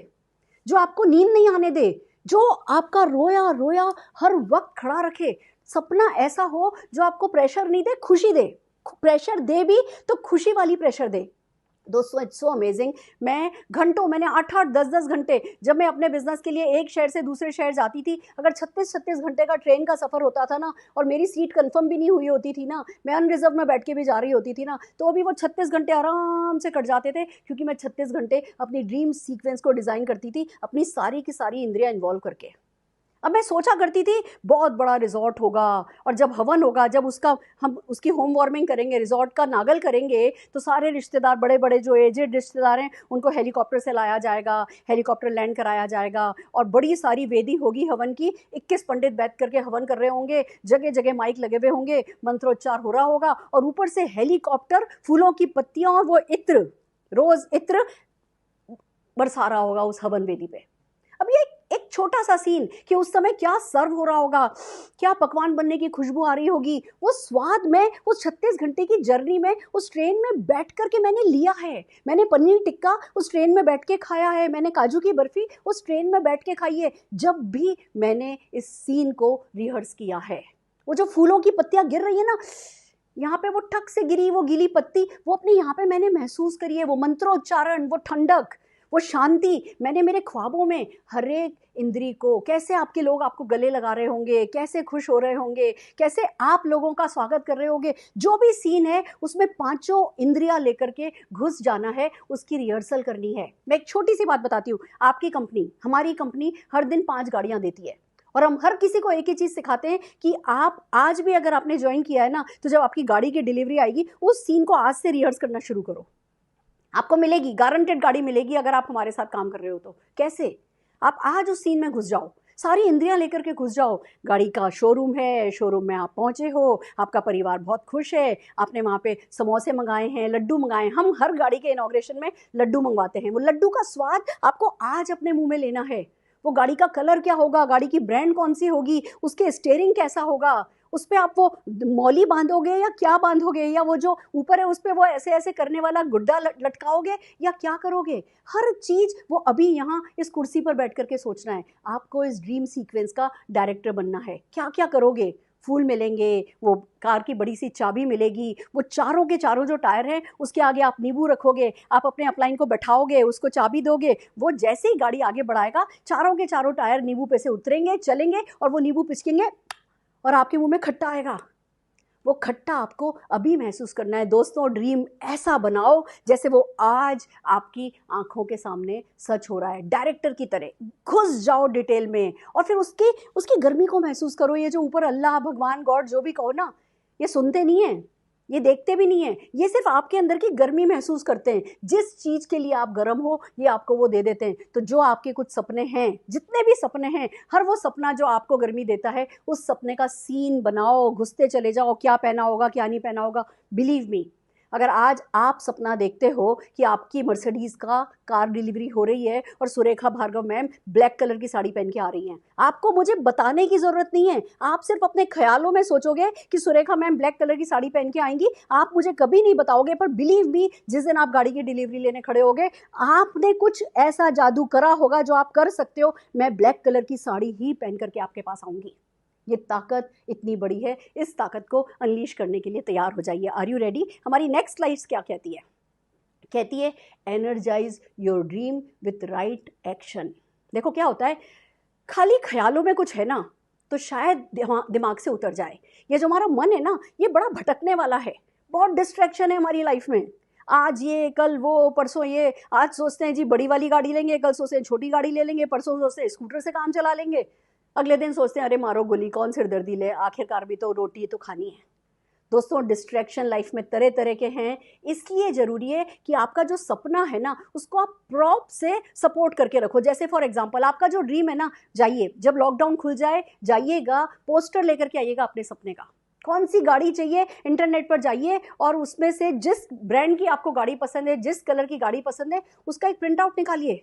जो आपको नींद नहीं आने दे, जो आपका रोया रोया हर वक्त खड़ा रखे। सपना ऐसा हो जो आपको प्रेशर नहीं दे, खुशी दे। प्रेशर दे भी तो खुशी वाली प्रेशर दे। दोस्तों, इट्स सो अमेजिंग। मैंने 8-8 10-10 घंटे, जब मैं अपने बिजनेस के लिए एक शहर से दूसरे शहर जाती थी, अगर 36-36 घंटे का ट्रेन का सफ़र होता था ना, और मेरी सीट कंफर्म भी नहीं हुई होती थी ना, मैं अनरिजर्व में बैठ के भी जा रही होती थी ना, तो अभी वो 36 घंटे आराम से कट जाते थे, क्योंकि मैं 36 घंटे अपनी ड्रीम सीक्वेंस को डिज़ाइन करती थी, अपनी सारी की सारी इंद्रियां इन्वॉल्व करके। अब मैं सोचा करती थी बहुत बड़ा रिजॉर्ट होगा, और जब हवन होगा, जब हम उसकी होम वार्मिंग करेंगे, रिजॉर्ट का नागल करेंगे, तो सारे रिश्तेदार, बड़े बड़े जो एजेड रिश्तेदार हैं, उनको हेलीकॉप्टर से लाया जाएगा, हेलीकॉप्टर लैंड कराया जाएगा, और बड़ी सारी वेदी होगी हवन की। 21 पंडित बैठ करके हवन कर रहे होंगे, जगह जगह माइक लगे हुए होंगे, मंत्रोच्चार हो रहा होगा, और ऊपर से हेलीकॉप्टर फूलों की पत्तियां और वो इत्र, रोज इत्र बरसा रहा होगा उस हवन वेदी पे। अब ये एक छोटा सा सीन कि उस समय क्या सर्व हो रहा होगा, क्या पकवान बनने की खुशबू आ रही होगी, वो स्वाद में उस 36 घंटे की जर्नी में उस ट्रेन में बैठ करके मैंने लिया है। मैंने पनीर टिक्का उस ट्रेन में बैठ के खाया है, मैंने काजू की बर्फी उस ट्रेन में बैठ के खाई है। जब भी मैंने इस सीन को रिहर्स किया है, वो जो फूलों की पत्तियां गिर रही है ना, यहाँ पे वो ठक से गिरी वो गीली पत्ती, वो अपने यहाँ पे मैंने महसूस करी है। वो मंत्रोच्चारण, वो ठंडक, वो शांति, मैंने मेरे ख्वाबों में हर एक इंद्री को, कैसे आपके लोग आपको गले लगा रहे होंगे, कैसे खुश हो रहे होंगे, कैसे आप लोगों का स्वागत कर रहे होंगे, जो भी सीन है उसमें पांचों इंद्रियां लेकर के घुस जाना है, उसकी रिहर्सल करनी है। मैं एक छोटी सी बात बताती हूँ। आपकी कंपनी, हमारी कंपनी हर दिन 5 गाड़ियां देती है, और हम हर किसी को एक ही चीज़ सिखाते हैं कि आप आज भी अगर आपने ज्वाइन किया है ना, तो जब आपकी गाड़ी की डिलीवरी आएगी, उस सीन को आज से रिहर्स करना शुरू करो। आपको मिलेगी, गारंटेड गाड़ी मिलेगी अगर आप हमारे साथ काम कर रहे हो तो। कैसे? आप आज उस सीन में घुस जाओ, सारी इंद्रियां लेकर के घुस जाओ। गाड़ी का शोरूम है, शोरूम में आप पहुंचे हो, आपका परिवार बहुत खुश है, आपने वहाँ पे समोसे मंगाए हैं, लड्डू मंगाए हैं। हम हर गाड़ी के इनॉग्रेशन में लड्डू मंगवाते हैं। वो लड्डू का स्वाद आपको आज अपने मुंह में लेना है। वो गाड़ी का कलर क्या होगा, गाड़ी की ब्रांड कौन सी होगी, उसके स्टीयरिंग कैसा होगा, उस पर आप वो मौली बांधोगे या क्या बांधोगे, या वो जो ऊपर है उस पर वो ऐसे ऐसे करने वाला गुड्डा लटकाओगे, या क्या करोगे। हर चीज़ वो अभी यहाँ इस कुर्सी पर बैठ करके सोचना है। आपको इस ड्रीम सीक्वेंस का डायरेक्टर बनना है। क्या क्या करोगे? फूल मिलेंगे, वो कार की बड़ी सी चाबी मिलेगी, वो चारों के चारों जो टायर हैं उसके आगे आप नींबू रखोगे, आप अपने अपलाइन को बैठाओगे, उसको चाबी दोगे, वो जैसे ही गाड़ी आगे बढ़ाएगा, चारों के चारों टायर नींबू पे से उतरेंगे, चलेंगे, और वो नींबू पिचकेंगे और आपके मुंह में खट्टा आएगा। वो खट्टा आपको अभी महसूस करना है। दोस्तों, ड्रीम ऐसा बनाओ जैसे वो आज आपकी आंखों के सामने सच हो रहा है। डायरेक्टर की तरह घुस जाओ डिटेल में और फिर उसकी उसकी गर्मी को महसूस करो। ये जो ऊपर अल्लाह, भगवान, गॉड जो भी कहो ना, ये सुनते नहीं हैं, ये देखते भी नहीं है, ये सिर्फ आपके अंदर की गर्मी महसूस करते हैं। जिस चीज के लिए आप गर्म हो, ये आपको वो दे देते हैं। तो जो आपके कुछ सपने हैं, जितने भी सपने हैं, हर वो सपना जो आपको गर्मी देता है, उस सपने का सीन बनाओ, घुसते चले जाओ। क्या पहना होगा, क्या नहीं पहना होगा। बिलीव मी, अगर आज आप सपना देखते हो कि आपकी मर्सिडीज का कार डिलीवरी हो रही है और Surekha Bhargava ma'am black colour की साड़ी पहन के आ रही हैं, आपको मुझे बताने की जरूरत नहीं है। आप सिर्फ अपने ख्यालों में सोचोगे कि सुरेखा मैम ब्लैक कलर की साड़ी पहन के आएंगी। आप मुझे कभी नहीं बताओगे, पर बिलीव मी, जिस दिन आप गाड़ी की डिलीवरी लेने खड़े होगे, आपने कुछ ऐसा जादू करा होगा जो आप कर सकते हो। मैं ब्लैक कलर की साड़ी ही पहन करके आपके पास आऊंगी। ये ताकत इतनी बड़ी है, इस ताकत को अनलीश करने के लिए तैयार हो जाइए। Are you ready? हमारी नेक्स्ट स्लाइड्स क्या कहती है? कहती है energise your dream with right action. देखो क्या होता है, खाली ख्यालों में कुछ है ना, तो शायद दिमाग से उतर जाए। ये जो हमारा मन है ना, ये बड़ा भटकने वाला है। बहुत डिस्ट्रैक्शन है हमारी लाइफ में। आज ये, कल वो, परसों ये। आज सोचते हैं जी बड़ी वाली गाड़ी लेंगे, कल सोचते हैं छोटी गाड़ी ले लेंगे, परसों सोचते हैं स्कूटर से काम चला लेंगे, अगले दिन सोचते हैं अरे मारो गोली, कौन सिरदर्दी ले, आखिरकार भी तो रोटी तो खानी है। दोस्तों, डिस्ट्रैक्शन लाइफ में तरह तरह के हैं, इसलिए ज़रूरी है कि आपका जो सपना है ना, उसको आप प्रॉप से सपोर्ट करके रखो। जैसे फॉर एग्जांपल, आपका जो ड्रीम है ना, जाइए, जब लॉकडाउन खुल जाए जाइएगा, पोस्टर लेकर के आइएगा अपने सपने का। कौन सी गाड़ी चाहिए, इंटरनेट पर जाइए और उसमें से जिस ब्रांड की आपको गाड़ी पसंद है, जिस कलर की गाड़ी पसंद है, उसका एक प्रिंट आउट निकालिए,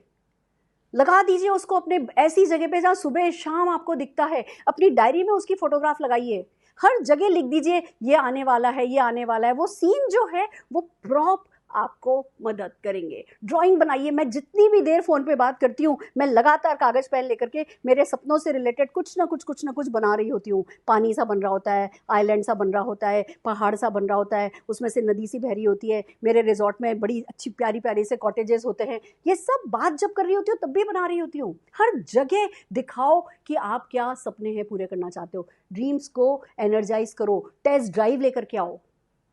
लगा दीजिए उसको अपने ऐसी जगह पे जहाँ सुबह शाम आपको दिखता है। अपनी डायरी में उसकी फोटोग्राफ लगाइए, हर जगह लिख दीजिए ये आने वाला है, ये आने वाला है। वो सीन जो है वो प्रॉप आपको मदद करेंगे। ड्राइंग बनाइए। मैं जितनी भी देर फ़ोन पे बात करती हूँ, मैं लगातार कागज़ पेन लेकर के मेरे सपनों से रिलेटेड कुछ ना कुछ बना रही होती हूँ। पानी सा बन रहा होता है, आइलैंड सा बन रहा होता है, पहाड़ सा बन रहा होता है, उसमें से नदी सी बह रही होती है, मेरे रिजॉर्ट में बड़ी अच्छी प्यारी प्यारी से कॉटेजेस होते हैं। ये सब बात जब कर रही होती हूँ तब भी बना रही होती हूँ। हर जगह दिखाओ कि आप क्या सपने हैं पूरे करना चाहते हो। ड्रीम्स को एनर्जाइज करो, टेस्ट ड्राइव लेकर के आओ।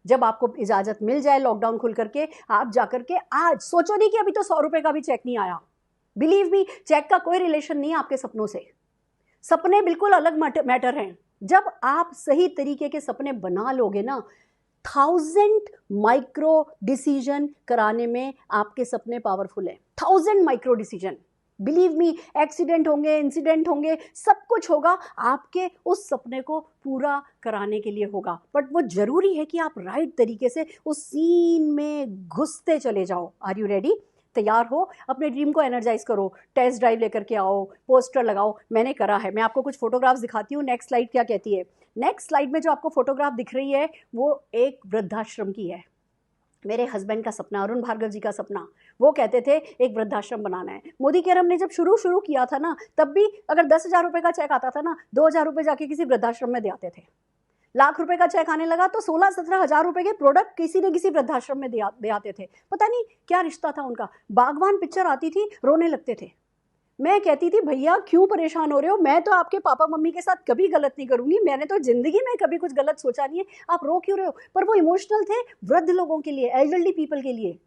जब आपको इजाज़त मिल जाए लॉकडाउन खुल करके, आप जाकर के आज सोचो नहीं कि अभी तो 100 रुपये का भी चेक नहीं आया। बिलीव मी, चेक का कोई रिलेशन नहीं है आपके सपनों से। सपने बिल्कुल अलग मैटर हैं। जब आप सही तरीके के सपने बना लोगे ना, 1000 माइक्रो डिसीजन कराने में आपके सपने पावरफुल है। 1000 micro decision. Believe me, accident होंगे, इंसिडेंट होंगे, सब कुछ होगा, आपके उस सपने को पूरा कराने के लिए होगा। बट वो जरूरी है कि आप राइट तरीके से उस सीन में घुसते चले जाओ। Are you ready? तैयार हो? अपने ड्रीम को एनर्जाइज करो, टेस्ट ड्राइव लेकर के आओ, पोस्टर लगाओ। मैंने करा है, मैं आपको कुछ फोटोग्राफ्स दिखाती हूँ। नेक्स्ट स्लाइड क्या कहती है? नेक्स्ट स्लाइड में जो आपको फोटोग्राफ दिख रही है वो एक वृद्धाश्रम की है। मेरे हस्बैंड का सपना, अरुण भार्गव जी का सपना, वो कहते थे एक वृद्धाश्रम बनाना है। मोदी केयर हमने जब शुरू किया था ना, तब भी अगर 10,000 रुपये का चेक आता था ना, 2,000 रुपये जाके किसी वृद्धाश्रम में दे आते थे। लाख रुपए का चेक आने लगा तो 16-17 हजार रुपए के प्रोडक्ट किसी न किसी वृद्धाश्रम में दे आते थे। पता नहीं क्या रिश्ता था उनका। बागवान पिक्चर आती थी, रोने लगते थे। मैं कहती थी भैया क्यों परेशान हो रहे हो, मैं तो आपके पापा मम्मी के साथ कभी गलत नहीं करूंगी, मैंने तो जिंदगी में कभी कुछ गलत सोचा नहीं है, आप रो क्यों रहे हो? पर वो इमोशनल थे वृद्ध लोगों के लिए, एल्डरली पीपल के लिए।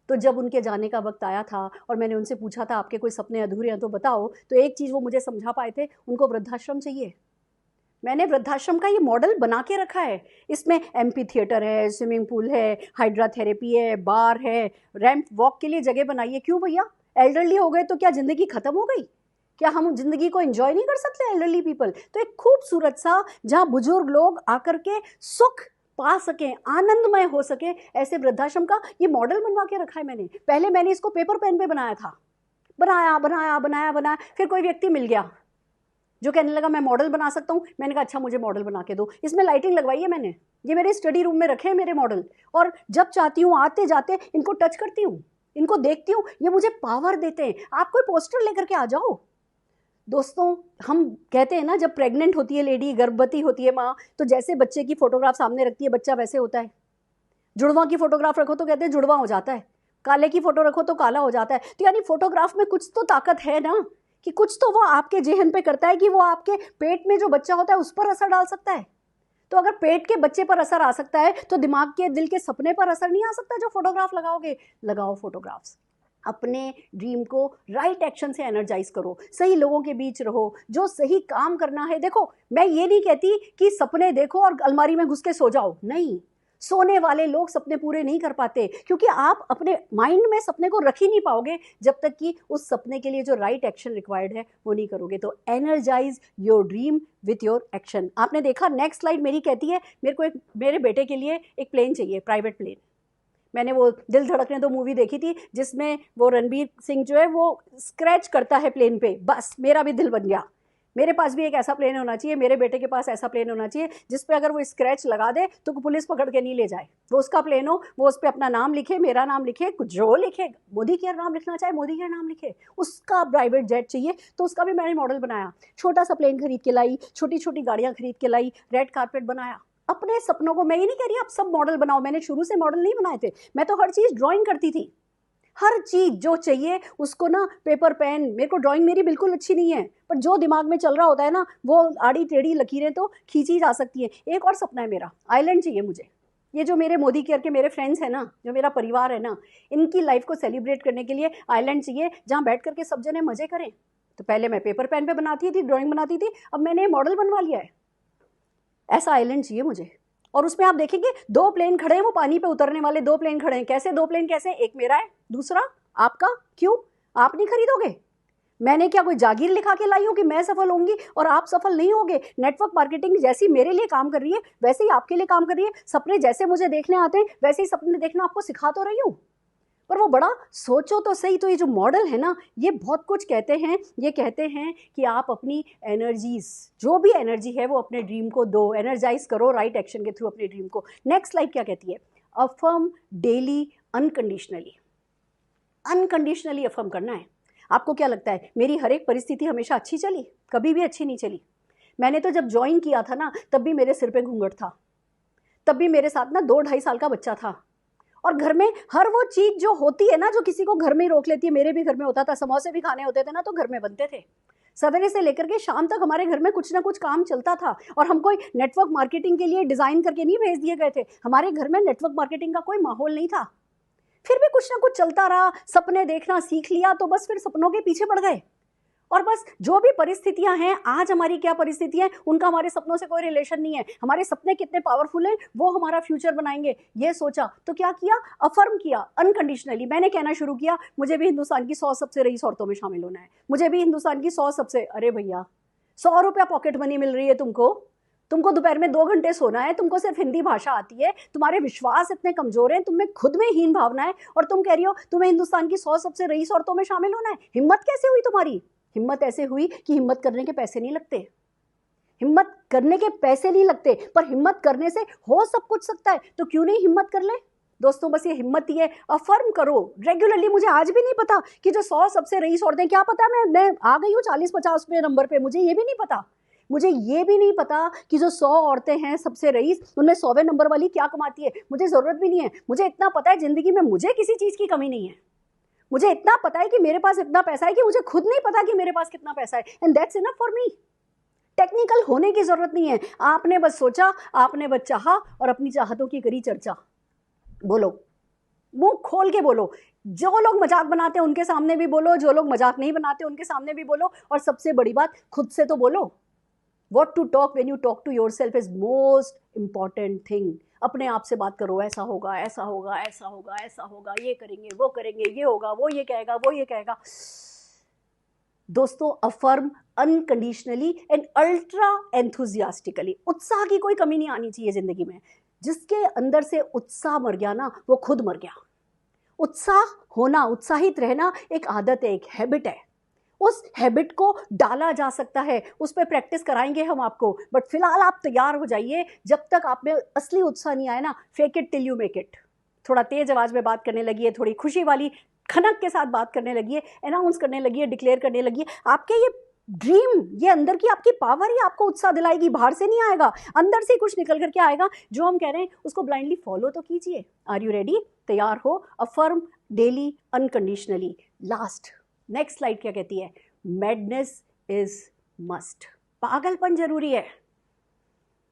तो जब उनके जाने का वक्त आया था और मैंने उनसे पूछा था आपके कोई सपने अधूरे हैं तो बताओ, तो एक चीज़ वो मुझे समझा पाए थे, उनको वृद्धाश्रम चाहिए। मैंने वृद्धाश्रम का ये मॉडल बना के रखा है। इसमें एम्पी थिएटर है, स्विमिंग पूल है, हाइड्राथेरेपी है, बार है, रैंप वॉक के लिए जगह बनाइए। क्यों भैया, एल्डरली हो गए तो क्या ज़िंदगी ख़त्म हो गई? क्या हम ज़िंदगी को एंजॉय नहीं कर सकते एल्डरली पीपल? तो एक खूबसूरत सा जहाँ बुजुर्ग लोग आकर के सुख पा सकें, आनंदमय हो सके, ऐसे वृद्धाश्रम का ये मॉडल बनवा के रखा है मैंने। पहले मैंने इसको पेपर पेन पे बनाया था, बनाया, फिर कोई व्यक्ति मिल गया जो कहने लगा मैं मॉडल बना सकता हूँ। मैंने कहा अच्छा मुझे मॉडल बना के दो। इसमें लाइटिंग लगवाई है मैंने, ये मेरे स्टडी रूम में रखे हैं मेरे मॉडल, और जब चाहती हूँ आते जाते इनको टच करती हूँ, इनको देखती हूँ, ये मुझे पावर देते हैं। आप कोई पोस्टर लेकर के आ जाओ। दोस्तों, हम कहते हैं ना जब प्रेग्नेंट होती है लेडी, गर्भवती होती है माँ, तो जैसे बच्चे की फोटोग्राफ सामने रखती है बच्चा वैसे होता है। जुड़वा की फोटोग्राफ रखो तो कहते हैं जुड़वा हो जाता है, काले की फोटो रखो तो काला हो जाता है। तो यानी फोटोग्राफ में कुछ तो ताकत है ना, कि कुछ तो वो आपके जेहन पे करता है कि वो आपके पेट में जो बच्चा होता है उस पर असर डाल सकता है। तो अगर पेट के बच्चे पर असर आ सकता है तो दिमाग के, दिल के सपने पर असर नहीं आ सकता जो फोटोग्राफ लगाओगे? लगाओ फोटोग्राफ्स। अपने ड्रीम को राइट एक्शन से एनर्जाइज करो, सही लोगों के बीच रहो, जो सही काम करना है। देखो, मैं ये नहीं कहती कि सपने देखो और अलमारी में घुस के सो जाओ, नहीं। सोने वाले लोग सपने पूरे नहीं कर पाते, क्योंकि आप अपने माइंड में सपने को रख ही नहीं पाओगे जब तक कि उस सपने के लिए जो राइट एक्शन रिक्वायर्ड है वो नहीं करोगे। तो energise your dream with your action. आपने देखा, नेक्स्ट स्लाइड मेरी कहती है मेरे को मेरे बेटे के लिए एक प्लेन चाहिए, प्राइवेट प्लेन। मैंने वो दिल धड़कने दो मूवी देखी थी, जिसमें वो रणबीर सिंह जो है वो स्क्रैच करता है प्लेन पे, बस मेरा भी दिल बन गया। मेरे पास भी एक ऐसा प्लेन होना चाहिए, मेरे बेटे के पास ऐसा प्लेन होना चाहिए जिस पे अगर वो स्क्रैच लगा दे तो पुलिस पकड़ के नहीं ले जाए। वो उसका प्लेन हो, वो उस पर अपना नाम लिखे, मेरा नाम लिखे, कुछ जो लिखे, मोदी केयर नाम लिखना चाहे मोदी केयर नाम लिखे। उसका प्राइवेट जेट चाहिए, तो उसका भी मैंने मॉडल बनाया। छोटा सा प्लेन खरीद के लाई, छोटी छोटी गाड़ियाँ खरीद के लाई, रेड कारपेट बनाया। अपने सपनों को, मैं ये नहीं कह रही आप सब मॉडल बनाओ, मैंने शुरू से मॉडल नहीं बनाए थे, मैं तो हर चीज़ ड्राइंग करती थी। हर चीज़ जो चाहिए उसको ना, पेपर पेन, मेरे को ड्राइंग मेरी बिल्कुल अच्छी नहीं है, पर जो दिमाग में चल रहा होता है ना, वो आड़ी टेढ़ी लकीरें तो खींची जा सकती है। एक और सपना है मेरा, आइलैंड चाहिए मुझे। ये जो मेरे मोदी केयर के मेरे फ्रेंड्स हैं ना, जो मेरा परिवार है ना, इनकी लाइफ को सेलिब्रेट करने के लिए आइलैंड चाहिए जहाँ बैठ करके सब जने मजे करें। तो पहले मैं पेपर पेन पे बनाती थी, ड्राइंग बनाती थी, अब मैंने मॉडल बनवा लिया है। ऐसा आइलैंड चाहिए मुझे। और उसमें आप देखेंगे 2 प्लेन खड़े हैं, वो पानी पे उतरने वाले 2 प्लेन खड़े हैं। कैसे 2 प्लेन? कैसे? एक मेरा है, दूसरा आपका। क्यों? आप नहीं खरीदोगे? मैंने क्या कोई जागीर लिखा के लाई हूँ कि मैं सफल होंगी और आप सफल नहीं होगे? नेटवर्क मार्केटिंग जैसी मेरे लिए काम कर रही है वैसे ही आपके लिए काम कर रही है। सपने जैसे मुझे देखने आते हैं वैसे ही सपने देखना आपको सिखा तो रही हूँ, पर वो बड़ा सोचो तो सही। तो ये जो मॉडल है ना, ये बहुत कुछ कहते हैं। ये कहते हैं कि आप अपनी एनर्जीज, जो भी एनर्जी है वो अपने ड्रीम को दो, एनर्जाइज करो राइट एक्शन के थ्रू अपने ड्रीम को। नेक्स्ट स्लाइड क्या कहती है? Affirm daily unconditionally. Unconditionally affirm करना है। आपको क्या लगता है मेरी हर एक परिस्थिति हमेशा अच्छी चली? कभी भी अच्छी नहीं चली। मैंने तो जब ज्वाइन किया था ना, तब भी मेरे सिर पे घूंघट था, तब भी मेरे साथ ना 2-2.5 साल का बच्चा था, और घर में हर वो चीज़ जो होती है ना, जो किसी को घर में ही रोक लेती है, मेरे भी घर में होता था। समोसे भी खाने होते थे ना तो घर में बनते थे। सवेरे से लेकर के शाम तक हमारे घर में कुछ ना कुछ काम चलता था, और हम कोई नेटवर्क मार्केटिंग के लिए डिज़ाइन करके नहीं भेज दिए गए थे। हमारे घर में नेटवर्क मार्केटिंग का कोई माहौल नहीं था, फिर भी कुछ ना कुछ चलता रहा। सपने देखना सीख लिया तो बस फिर सपनों के पीछे पड़ गए। और बस जो भी परिस्थितियां हैं, आज हमारी क्या परिस्थितियां हैं, उनका हमारे सपनों से कोई रिलेशन नहीं है। हमारे सपने कितने पावरफुल हैं, वो हमारा फ्यूचर बनाएंगे। ये सोचा तो क्या किया? अफर्म किया अनकंडीशनली। मैंने कहना शुरू किया मुझे भी हिंदुस्तान की 100 सबसे रईस औरतों में शामिल होना है, मुझे भी हिंदुस्तान की 100 सबसे। अरे भैया, 100 रुपया पॉकेट मनी मिल रही है तुमको दोपहर में 2 घंटे सोना है, तुमको सिर्फ हिंदी भाषा आती है, तुम्हारे विश्वास इतने कमजोर हैं, तुम्हें खुद में हीन भावना है, और तुम कह रही हो तुम्हें हिंदुस्तान की 100 सबसे रईस औरतों में शामिल होना है। हिम्मत कैसे हुई तुम्हारी? हिम्मत ऐसे हुई कि हिम्मत करने के पैसे नहीं लगते। हिम्मत करने के पैसे नहीं लगते, पर हिम्मत करने से हो सब कुछ सकता है, तो क्यों नहीं हिम्मत कर ले? दोस्तों, बस ये हिम्मत ही है। अफर्म करो रेगुलरली। मुझे आज भी नहीं पता कि जो 100 सबसे रईस औरतें, क्या पता मैं आ गई हूँ 40-50वें नंबर पे, मुझे ये भी नहीं पता। मुझे ये भी नहीं पता कि जो 100 औरतें हैं सबसे रईस, उनमें 100वें नंबर वाली क्या कमाती है। मुझे ज़रूरत भी नहीं है। मुझे इतना पता है जिंदगी में मुझे किसी चीज़ की कमी नहीं है। मुझे इतना पता है कि मेरे पास इतना पैसा है कि मुझे खुद नहीं पता कि मेरे पास कितना पैसा है, and that's enough for me. Technical होने की जरूरत नहीं है। आपने बस सोचा, आपने बस चाहा, और अपनी चाहतों की करी चर्चा। बोलो, मुंह खोल के बोलो। जो लोग मजाक बनाते हैं उनके सामने भी बोलो, जो लोग मजाक नहीं बनाते उनके सामने भी बोलो, और सबसे बड़ी बात, खुद से तो बोलो। What to talk when you talk to yourself is most important thing. अपने आप से बात करो, ऐसा होगा, ऐसा होगा, ऐसा होगा, ऐसा होगा, ये करेंगे, वो करेंगे, ये होगा, वो ये कहेगा, वो ये कहेगा। दोस्तों, affirm unconditionally and ultra enthusiastically. उत्साह की कोई कमी नहीं आनी चाहिए जिंदगी में। जिसके अंदर से उत्साह मर गया ना, वो खुद मर गया। उत्साह होना, उत्साहित रहना एक आदत है, एक हैबिट है। उस हैबिट को डाला जा सकता है, उस पर प्रैक्टिस कराएंगे हम आपको, बट फिलहाल आप तैयार हो जाइए। जब तक आप में असली उत्साह नहीं आया ना, fake it till you make it. थोड़ा तेज आवाज में बात करने लगी है, थोड़ी खुशी वाली खनक के साथ बात करने लगी है, अनाउंस करने लगी है, डिक्लेयर करने लगी है। आपके ये ड्रीम, ये अंदर की आपकी पावर ही आपको उत्साह दिलाएगी। बाहर से नहीं आएगा, अंदर से कुछ निकल करके आएगा। जो हम कह रहे हैं उसको ब्लाइंडली फॉलो तो कीजिए। Are you ready? तैयार हो? Affirm daily unconditionally. Last next slide क्या कहती है? Madness is must. पागलपन जरूरी है।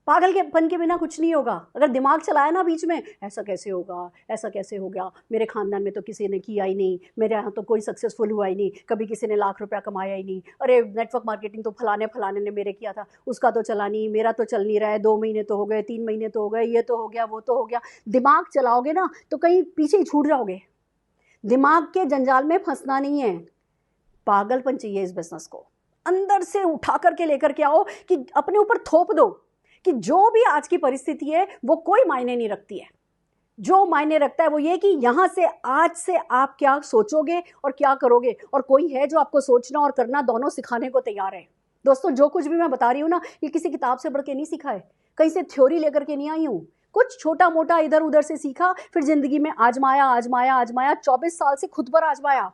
पागलपन के बिना कुछ नहीं होगा। अगर दिमाग चलाया ना बीच में, ऐसा कैसे होगा, ऐसा कैसे हो गया, मेरे खानदान में तो किसी ने किया ही नहीं, मेरे यहाँ तो कोई सक्सेसफुल हुआ ही नहीं, कभी किसी ने लाख रुपया कमाया ही नहीं, अरे नेटवर्क मार्केटिंग तो फलाने फलाने ने मेरे किया था, उसका तो चला नहीं, मेरा तो चल नहीं रहा है, 2 महीने तो हो गए, 3 महीने तो हो गए, ये तो हो गया, वो तो हो गया। दिमाग चलाओगे ना तो कहीं पीछे ही छूट जाओगे। दिमाग के जंजाल में फंसना नहीं है, पागलपन चाहिए इस बिजनेस को। अंदर से उठा करके लेकर के आओ कि अपने ऊपर थोप दो कि जो भी आज की परिस्थिति है वो कोई मायने नहीं रखती है। जो मायने रखता है वो ये कि यहाँ से, आज से आप क्या सोचोगे और क्या करोगे, और कोई है जो आपको सोचना और करना दोनों सिखाने को तैयार है। दोस्तों, जो कुछ भी मैं बता रही हूँ ना, ये किसी किताब से पढ़ के नहीं सीखा है, कहीं से थ्योरी लेकर के नहीं आई हूँ। कुछ छोटा मोटा इधर उधर से सीखा, फिर जिंदगी में आजमाया आजमाया आजमाया, 24 साल से खुद पर आजमाया,